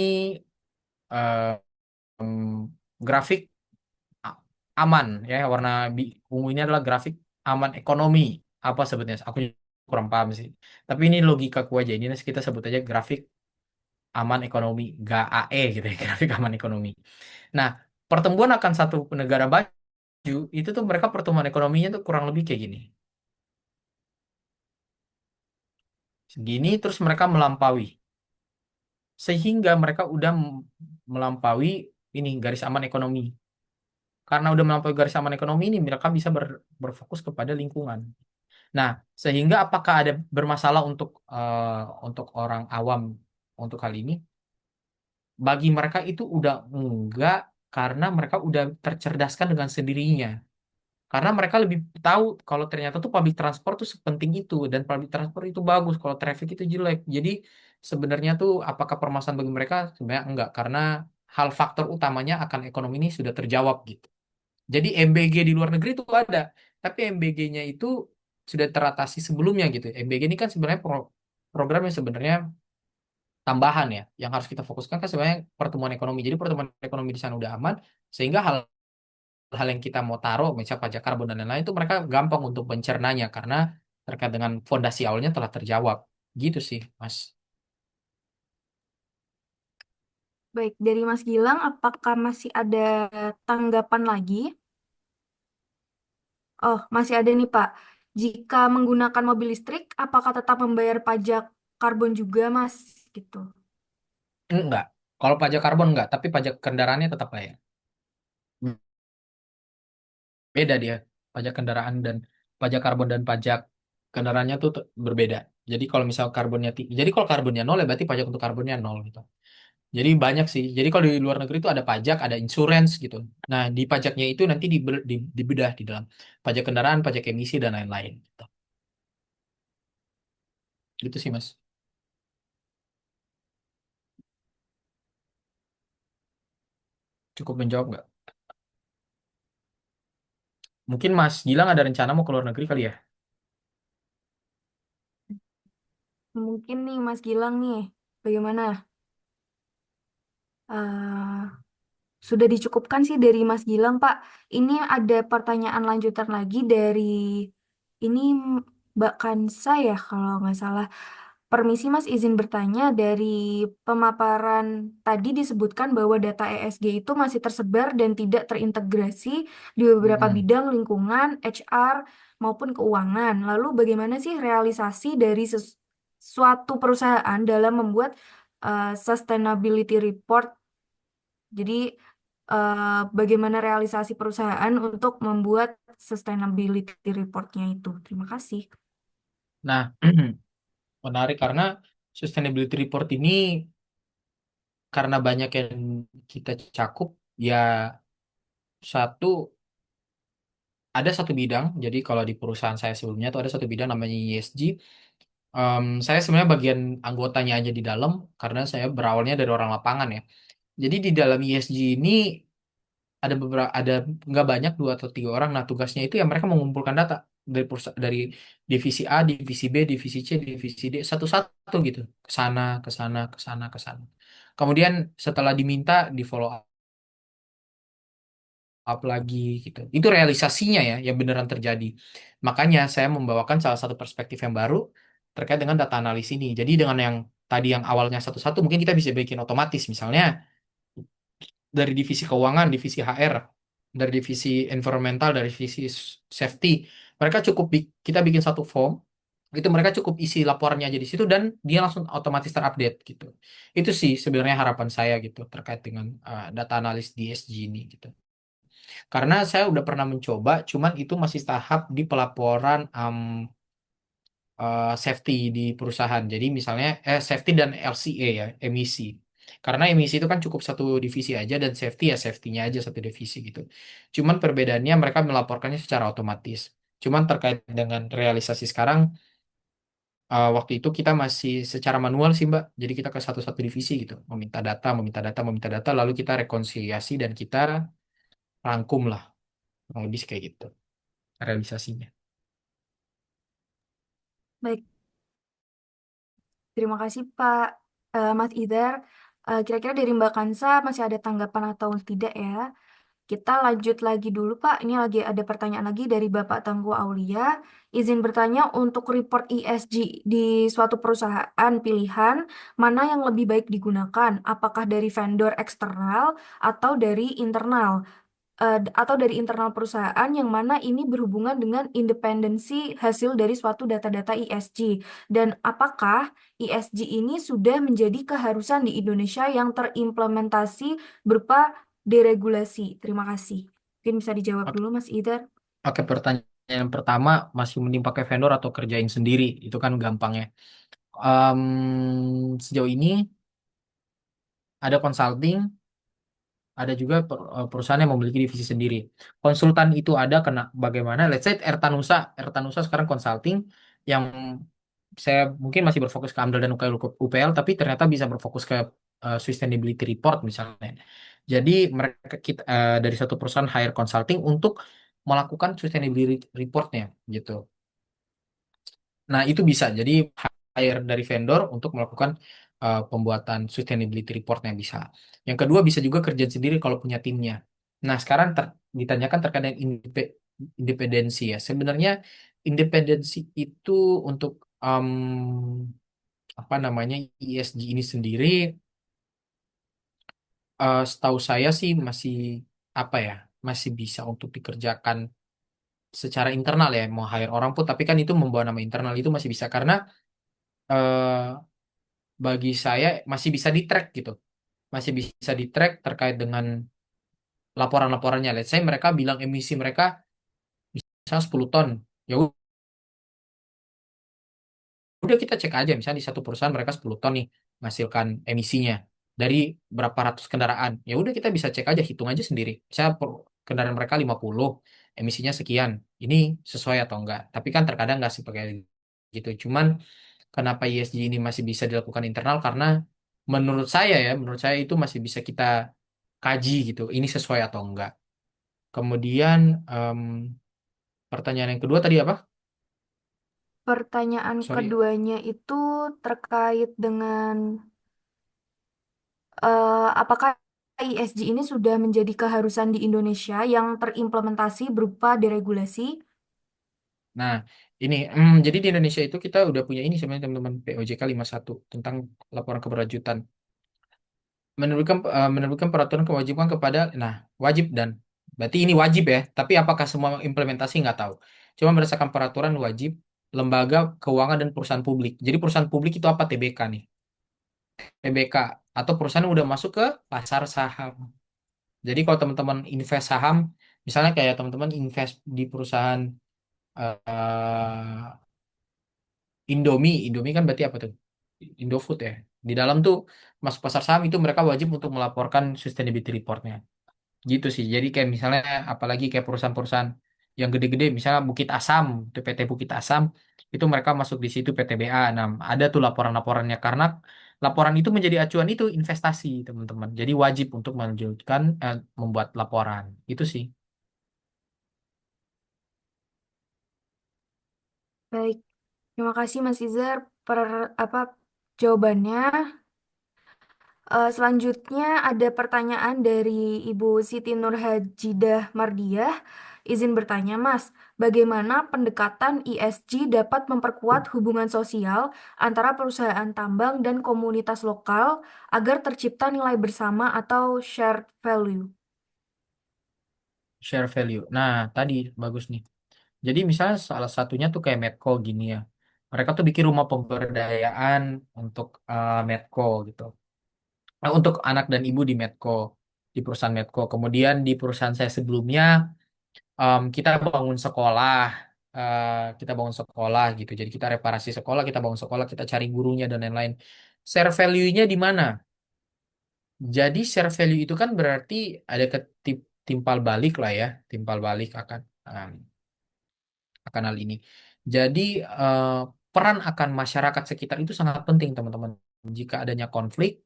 eh, em, grafik a- aman, ya. Warna ungu ini adalah grafik aman ekonomi. Apa sebetulnya? Aku kurang paham sih. Tapi ini logikaku aja. Ini kita sebut aja grafik aman ekonomi, GAE gitu ya, grafik aman ekonomi. Nah, pertumbuhan akan satu negara maju itu tuh mereka pertumbuhan ekonominya tuh kurang lebih kayak gini. Segini terus mereka melampaui. Sehingga mereka udah melampaui ini garis aman ekonomi. Karena udah melampaui garis aman ekonomi ini, mereka bisa berfokus kepada lingkungan. Nah, sehingga apakah ada bermasalah untuk orang awam untuk hal ini? Bagi mereka itu udah enggak, karena mereka udah tercerdaskan dengan sendirinya. Karena mereka lebih tahu kalau ternyata tuh public transport tuh sepenting itu, dan public transport itu bagus kalau traffic itu jelek. Jadi sebenarnya tuh apakah permasalahan bagi mereka? Sebenarnya enggak, karena hal faktor utamanya akan ekonomi ini sudah terjawab gitu. Jadi MBG di luar negeri itu ada, tapi MBG-nya itu sudah teratasi sebelumnya gitu. MBG ini kan sebenarnya program yang sebenarnya tambahan ya, yang harus kita fokuskan kan sebenarnya pertumbuhan ekonomi. Jadi pertumbuhan ekonomi di sana udah aman, sehingga hal yang kita mau taruh, misalnya pajak karbon dan lain-lain itu mereka gampang untuk mencernanya karena terkait dengan fondasi awalnya telah terjawab. Gitu sih, Mas. Baik, dari Mas Gilang, apakah masih ada tanggapan lagi? Oh, masih ada nih, Pak. Jika menggunakan mobil listrik, apakah tetap membayar pajak karbon juga, Mas? Gitu. Enggak. Kalau pajak karbon enggak, tapi pajak kendaraannya tetap bayar. Beda dia. Pajak kendaraan dan pajak karbon dan pajak kendaraannya tuh berbeda. Jadi kalau misal karbonnya jadi kalau karbonnya nol ya berarti pajak untuk karbonnya nol gitu. Jadi banyak sih. Jadi kalau di luar negeri itu ada pajak, ada insurance gitu. Nah, di pajaknya itu nanti dibedah di dalam pajak kendaraan, pajak emisi dan lain-lain gitu. Gitu sih, Mas. Cukup menjawab nggak? Mungkin Mas Gilang ada rencana mau ke luar negeri kali ya? Mungkin nih, Mas Gilang nih, bagaimana? Sudah dicukupkan sih dari Mas Gilang, Pak. Ini ada pertanyaan lanjutan lagi dari ini Mbak Kansa ya, kalau nggak salah. Permisi Mas, izin bertanya, dari pemaparan tadi disebutkan bahwa data ESG itu masih tersebar dan tidak terintegrasi di beberapa Mm-mm. bidang lingkungan, HR, maupun keuangan. Lalu bagaimana sih realisasi dari suatu perusahaan dalam membuat sustainability report? Jadi bagaimana realisasi perusahaan untuk membuat sustainability reportnya itu? Terima kasih. Nah, menarik karena sustainability report ini karena banyak yang kita cakup, ya satu ada satu bidang. Jadi kalau di perusahaan saya sebelumnya tuh ada satu bidang namanya ESG. Saya sebenarnya bagian anggotanya aja di dalam karena saya berawalnya dari orang lapangan ya. Jadi di dalam ESG ini ada beberapa, ada nggak banyak, dua atau tiga orang. Nah, tugasnya itu ya mereka mengumpulkan data dari dari divisi A, divisi B, divisi C, divisi D, satu-satu gitu, ke sana, ke sana, ke sana, ke sana. Kemudian setelah diminta di follow up lagi gitu. Itu realisasinya ya yang beneran terjadi. Makanya saya membawakan salah satu perspektif yang baru terkait dengan data analis ini. Jadi dengan yang tadi yang awalnya satu-satu mungkin kita bisa bikin otomatis, misalnya dari divisi keuangan, divisi HR, dari divisi environmental, dari divisi safety. Mereka cukup kita bikin satu form, Itu mereka cukup isi laporannya aja di situ dan dia langsung otomatis terupdate gitu. Itu sih sebenarnya harapan saya gitu terkait dengan data analis di ESG ini gitu. Karena saya udah pernah mencoba, cuman itu masih tahap di pelaporan safety di perusahaan. Jadi misalnya safety dan LCA ya, emisi. Karena emisi itu kan cukup satu divisi aja dan safety ya safety-nya aja satu divisi gitu. Cuman perbedaannya mereka melaporkannya secara otomatis. Cuman terkait dengan realisasi sekarang, waktu itu kita masih secara manual sih Mbak. Jadi kita ke satu-satu divisi gitu, meminta data, meminta data, meminta data, lalu kita rekonsiliasi dan kita rangkum lah, kurang lebih kayak gitu realisasinya. Baik, terima kasih Pak Mas Idar. Kira-kira dari Mbak Kansa masih ada tanggapan atau tidak ya? Kita lanjut lagi dulu, Pak. Ini lagi ada pertanyaan lagi dari Bapak Tangguh Aulia. Izin bertanya untuk report ESG di suatu perusahaan pilihan, mana yang lebih baik digunakan? Apakah dari vendor eksternal atau dari internal? Atau dari internal perusahaan yang mana ini berhubungan dengan independensi hasil dari suatu data-data ESG. Dan apakah ESG ini sudah menjadi keharusan di Indonesia yang terimplementasi berupa deregulasi? Terima kasih. Mungkin bisa dijawab Oke, dulu, Mas Idar. oke, pertanyaan pertama, masih mending pakai vendor atau kerjain sendiri? Itu kan gampangnya. Sejauh ini ada consulting, ada juga perusahaan yang memiliki divisi sendiri. Konsultan itu ada kena bagaimana? Let's say Ertanusa, Ertanusa sekarang consulting yang saya mungkin masih berfokus ke AMDAL dan UPL, tapi ternyata bisa berfokus ke sustainability report misalnya. Jadi mereka kita dari satu perusahaan hire consulting untuk melakukan sustainability reportnya gitu. Nah, itu bisa. Jadi hire dari vendor untuk melakukan pembuatan sustainability reportnya bisa. Yang kedua bisa juga kerja sendiri kalau punya timnya. Nah, sekarang ditanyakan terkait dengan independensi ya. Sebenarnya independensi itu untuk apa namanya ESG ini sendiri, setahu saya sih masih apa ya, masih bisa untuk dikerjakan secara internal ya. Mau hire orang pun, tapi kan itu membawa nama internal itu masih bisa karena eh, bagi saya masih bisa di-track gitu. Masih bisa di-track terkait dengan laporan-laporannya. Let's say mereka bilang emisi mereka misalnya 10 ton. Ya udah kita cek aja misalnya di satu perusahaan mereka 10 ton nih menghasilkan emisinya dari berapa ratus kendaraan. Ya udah kita bisa cek aja, hitung aja sendiri. Misalnya kendaraan mereka 50, emisinya sekian. Ini sesuai atau enggak. Tapi kan terkadang nggak sih pakai gitu. Cuman kenapa ESG ini masih bisa dilakukan internal karena menurut saya itu masih bisa kita kaji gitu. Ini sesuai atau enggak. Kemudian em, pertanyaan yang kedua tadi apa? Pertanyaan Sorry. keduanya itu terkait dengan apakah ESG ini sudah menjadi keharusan di Indonesia yang terimplementasi berupa deregulasi? Nah, ini jadi di Indonesia itu kita udah punya ini sebenarnya teman-teman POJK 51 tentang laporan keberlanjutan. Menerbitkan peraturan kewajiban kepada, nah, wajib dan berarti ini wajib ya, tapi apakah semua implementasi nggak tahu. Cuma berdasarkan peraturan wajib lembaga keuangan dan perusahaan publik. Jadi perusahaan publik itu apa? TBK nih. TBK atau perusahaan yang udah masuk ke pasar saham. Jadi kalau teman-teman invest saham, misalnya kayak teman-teman invest di perusahaan eh, Indomie, Indomie kan berarti apa tuh? Indofood ya. Di dalam tuh masuk pasar saham itu mereka wajib untuk melaporkan sustainability reportnya. Gitu sih. Jadi kayak misalnya apalagi kayak perusahaan-perusahaan yang gede-gede, misalnya Bukit Asam, itu PT Bukit Asam, itu mereka masuk di situ PTBA. Nah, ada tuh laporan-laporannya karena laporan itu menjadi acuan itu investasi, teman-teman. Jadi wajib untuk melanjutkan membuat laporan. Itu sih. Baik, terima kasih Mas Izar per apa jawabannya. Selanjutnya ada pertanyaan dari Ibu Siti Nurhajidah Mardiah. Izin bertanya, Mas, bagaimana pendekatan ESG dapat memperkuat hubungan sosial antara perusahaan tambang dan komunitas lokal agar tercipta nilai bersama atau shared value? Share value. Nah, tadi bagus nih. Jadi misalnya salah satunya tuh kayak Medco gini ya. Mereka tuh bikin rumah pemberdayaan untuk Medco gitu. Untuk anak dan ibu di Medco, di perusahaan Medco. Kemudian di perusahaan saya sebelumnya, kita bangun sekolah, kita bangun sekolah gitu. Jadi kita reparasi sekolah, kita bangun sekolah, kita cari gurunya dan lain-lain. Share value-nya di mana? Jadi share value itu kan berarti ada timpal balik lah ya, timpal balik akan hal ini. Jadi eh, peran akan masyarakat sekitar itu sangat penting teman-teman. Jika adanya konflik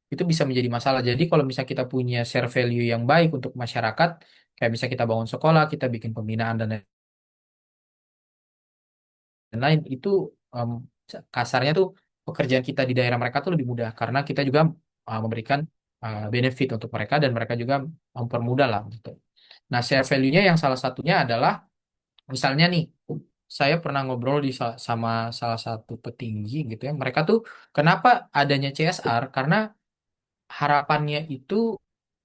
itu bisa menjadi masalah. Jadi kalau misalnya kita punya share value yang baik untuk masyarakat, kayak misalnya kita bangun sekolah, kita bikin pembinaan dan lain-lain, itu em, kasarnya tuh pekerjaan kita di daerah mereka tuh lebih mudah karena kita juga memberikan benefit untuk mereka dan mereka juga mempermudah lah gitu. Nah, share value-nya yang salah satunya adalah misalnya nih, saya pernah ngobrol sama salah satu petinggi gitu ya. Mereka tuh kenapa adanya CSR? Karena harapannya itu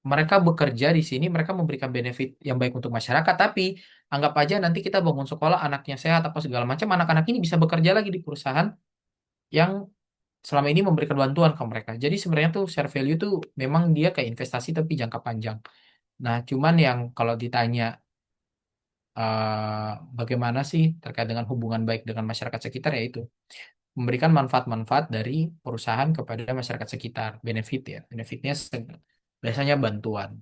mereka bekerja di sini, mereka memberikan benefit yang baik untuk masyarakat, tapi anggap aja nanti kita bangun sekolah, anaknya sehat apa segala macam, anak-anak ini bisa bekerja lagi di perusahaan yang selama ini memberikan bantuan ke mereka. Jadi sebenarnya tuh share value tuh memang dia kayak investasi tapi jangka panjang. Nah, cuman yang kalau ditanya bagaimana sih terkait dengan hubungan baik dengan masyarakat sekitar ya itu memberikan manfaat-manfaat dari perusahaan kepada masyarakat sekitar, benefit ya. Benefitnya biasanya bantuan.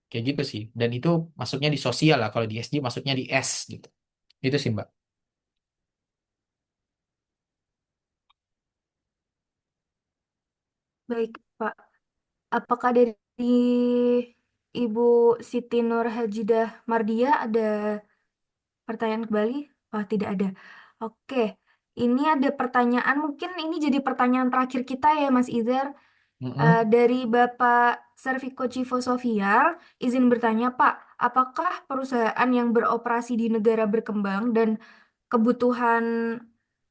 Kayak gitu sih. Dan itu masuknya di sosial lah. Kalau di SG masuknya di S gitu. Itu sih, Mbak. Baik, Pak. Apakah dari Ibu Siti Nur Hajidah Mardia ada pertanyaan kembali? Oh, tidak ada. Oke, ini ada pertanyaan, mungkin ini jadi pertanyaan terakhir kita ya, Mas Izar. Mm-mm. Dari Bapak Serviko Civo Sofiar, izin bertanya, Pak, apakah perusahaan yang beroperasi di negara berkembang dan kebutuhan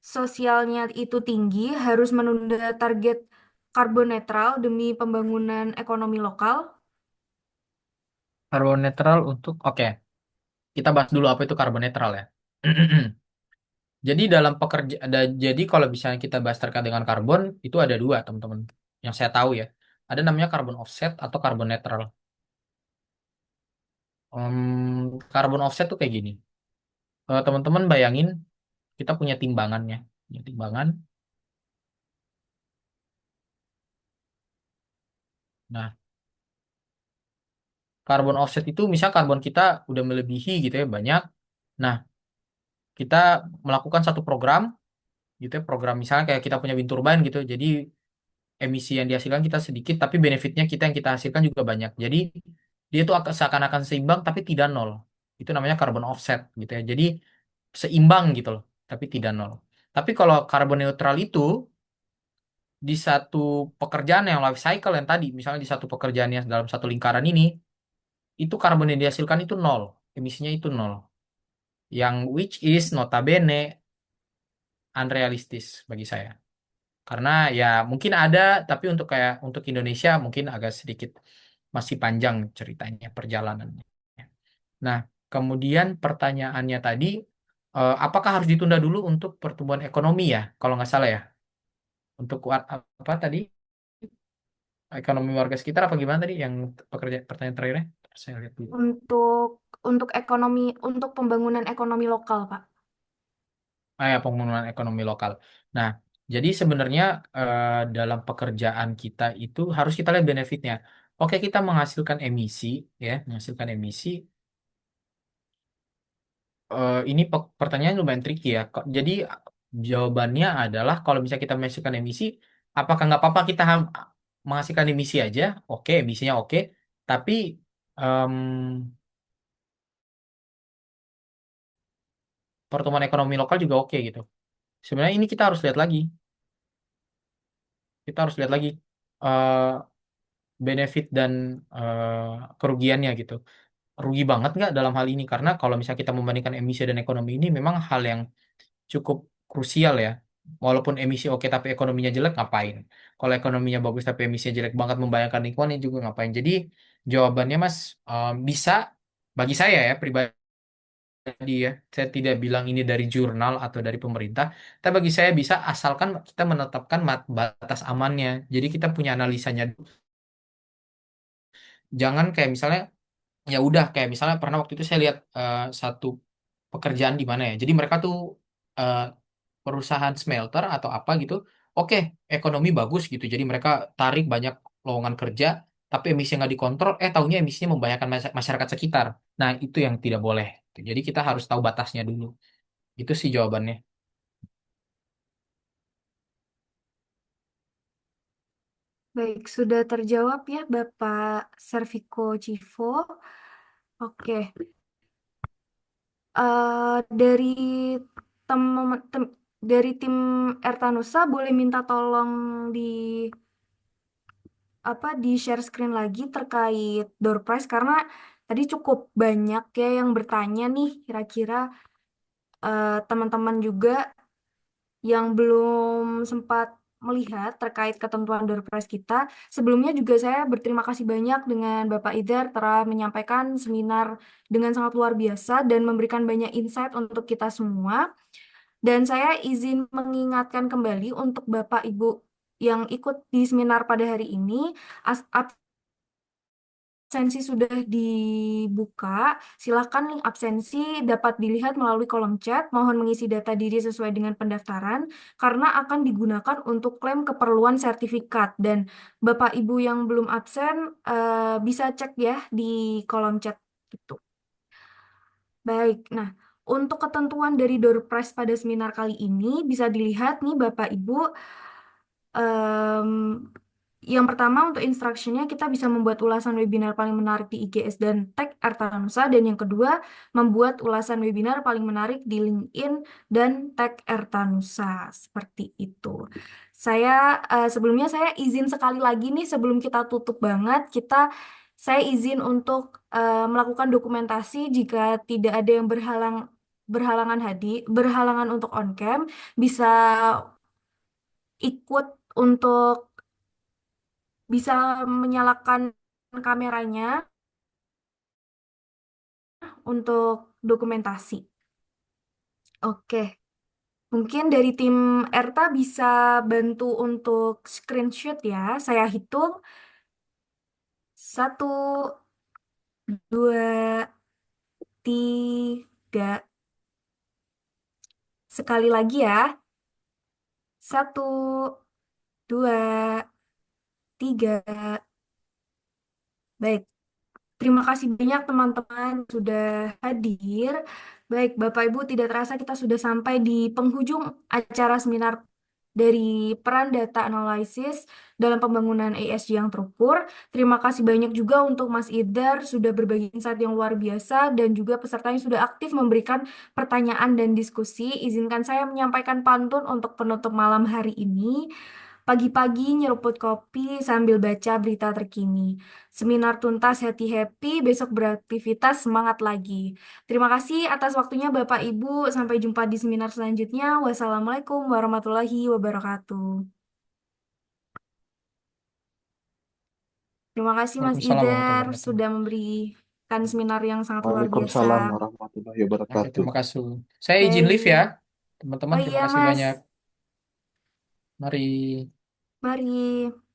sosialnya itu tinggi harus menunda target karbon netral demi pembangunan ekonomi lokal? Karbon netral untuk, oke. Kita bahas dulu apa itu karbon netral ya. Jadi dalam jadi kalau misalnya kita bahas terkait dengan karbon, itu ada dua, teman-teman. Yang saya tahu ya. Ada namanya karbon offset atau karbon netral. Karbon offset tuh kayak gini. Teman-teman bayangin kita punya timbangannya. Punya timbangan. Nah, karbon offset itu misal karbon kita udah melebihi gitu ya banyak. Nah, kita melakukan satu program gitu ya, program misalnya kayak kita punya wind turbine gitu. Jadi emisi yang dihasilkan kita sedikit tapi benefitnya kita yang kita hasilkan juga banyak. Jadi dia tuh seakan-akan seimbang tapi tidak nol. Itu namanya carbon offset gitu ya. Jadi seimbang gitu loh, tapi tidak nol. Tapi kalau carbon neutral itu di satu pekerjaan yang life cycle yang tadi, misalnya di satu pekerjaan yang dalam satu lingkaran ini, itu karbon yang dihasilkan itu nol, emisinya itu nol. Yang which is notabene unrealistis bagi saya. Karena ya mungkin ada, tapi untuk kayak untuk Indonesia mungkin agak sedikit masih panjang ceritanya perjalanannya. Nah, kemudian pertanyaannya tadi, apakah harus ditunda dulu untuk pertumbuhan ekonomi ya? Kalau nggak salah ya, untuk apa tadi? Ekonomi warga sekitar apa gimana tadi yang pertanyaan terakhirnya? Saya lihat dulu. Untuk ekonomi, untuk pembangunan ekonomi lokal, Pak. Ya, pembangunan ekonomi lokal. Nah, jadi sebenarnya dalam pekerjaan kita itu harus kita lihat benefitnya. Oke, kita menghasilkan emisi, ya, menghasilkan emisi. Ini pertanyaan lumayan tricky ya. Jadi jawabannya adalah kalau misalnya kita menghasilkan emisi, apakah nggak apa-apa kita menghasilkan emisi aja? Oke, emisinya oke. Tapi em, pertumbuhan ekonomi lokal juga oke gitu. Sebenarnya ini kita harus lihat lagi. Kita harus lihat lagi eh, benefit dan kerugiannya gitu. Rugi banget nggak dalam hal ini? Karena kalau misalnya kita membandingkan emisi dan ekonomi ini memang hal yang cukup krusial ya. Walaupun emisi oke tapi ekonominya jelek ngapain? Kalau ekonominya bagus tapi emisinya jelek banget membayangkan lingkungan ini juga ngapain? Jadi jawabannya Mas bisa bagi saya ya pribadi tadi ya, saya tidak bilang ini dari jurnal atau dari pemerintah, tapi bagi saya bisa asalkan kita menetapkan batas amannya. Jadi kita punya analisanya. Jangan kayak misalnya ya udah kayak misalnya pernah waktu itu saya lihat satu pekerjaan di mana ya. Jadi mereka tuh eh, perusahaan smelter atau apa gitu. Oke, ekonomi bagus gitu. Jadi mereka tarik banyak lowongan kerja, tapi emisi nggak dikontrol. Taunya emisinya membahayakan masyarakat sekitar. Nah, itu yang tidak boleh. Jadi kita harus tahu batasnya dulu. Itu sih jawabannya. Baik, sudah terjawab ya Bapak Serviko Civo. Oke, dari tem, dari tim Ertanusa boleh minta tolong di di share screen lagi terkait door prize karena tadi cukup banyak ya yang bertanya nih kira-kira teman-teman juga yang belum sempat melihat terkait ketentuan door prize kita. Sebelumnya juga saya berterima kasih banyak dengan Bapak Idhar telah menyampaikan seminar dengan sangat luar biasa dan memberikan banyak insight untuk kita semua. Dan saya izin mengingatkan kembali untuk Bapak Ibu yang ikut di seminar pada hari ini, absensi sudah dibuka. Silakan link absensi dapat dilihat melalui kolom chat. Mohon mengisi data diri sesuai dengan pendaftaran karena akan digunakan untuk klaim keperluan sertifikat. Dan Bapak Ibu yang belum absen bisa cek ya di kolom chat itu. Baik, nah untuk ketentuan dari door prize pada seminar kali ini bisa dilihat nih Bapak Ibu. Em, yang pertama untuk instructionnya kita bisa membuat ulasan webinar paling menarik di IGS dan tag Ertanusa dan yang kedua membuat ulasan webinar paling menarik di LinkedIn dan tag Ertanusa seperti itu. Saya sebelumnya saya izin sekali lagi nih sebelum kita tutup banget saya izin untuk melakukan dokumentasi jika tidak ada yang berhalangan untuk on cam bisa ikut untuk bisa menyalakan kameranya untuk dokumentasi. Oke, mungkin dari tim Erta bisa bantu untuk screenshot ya. Saya hitung 1, 2, 3. Sekali lagi ya. 1, 2, 3. Baik. Terima kasih banyak teman-teman sudah hadir. Baik, Bapak Ibu, tidak terasa kita sudah sampai di penghujung acara seminar dari peran data analisis dalam pembangunan ESG yang terukur. Terima kasih banyak juga untuk Mas Idar sudah berbagi insight yang luar biasa dan juga peserta yang sudah aktif memberikan pertanyaan dan diskusi. Izinkan saya menyampaikan pantun untuk penutup malam hari ini. Pagi-pagi nyeruput kopi sambil baca berita terkini. Seminar tuntas happy-happy, besok beraktivitas semangat lagi. Terima kasih atas waktunya Bapak Ibu. Sampai jumpa di seminar selanjutnya. Wassalamualaikum warahmatullahi wabarakatuh. Terima kasih Mas Waalaikumsalam warahmatullahi Idar wabarakatuh. sudah memberikan seminar yang sangat luar biasa. Waalaikumsalam warahmatullahi Oke, wabarakatuh. terima kasih. Saya izin live ya. Baik. Teman-teman, Oh terima iya kasih Mas, banyak. Mari. mari.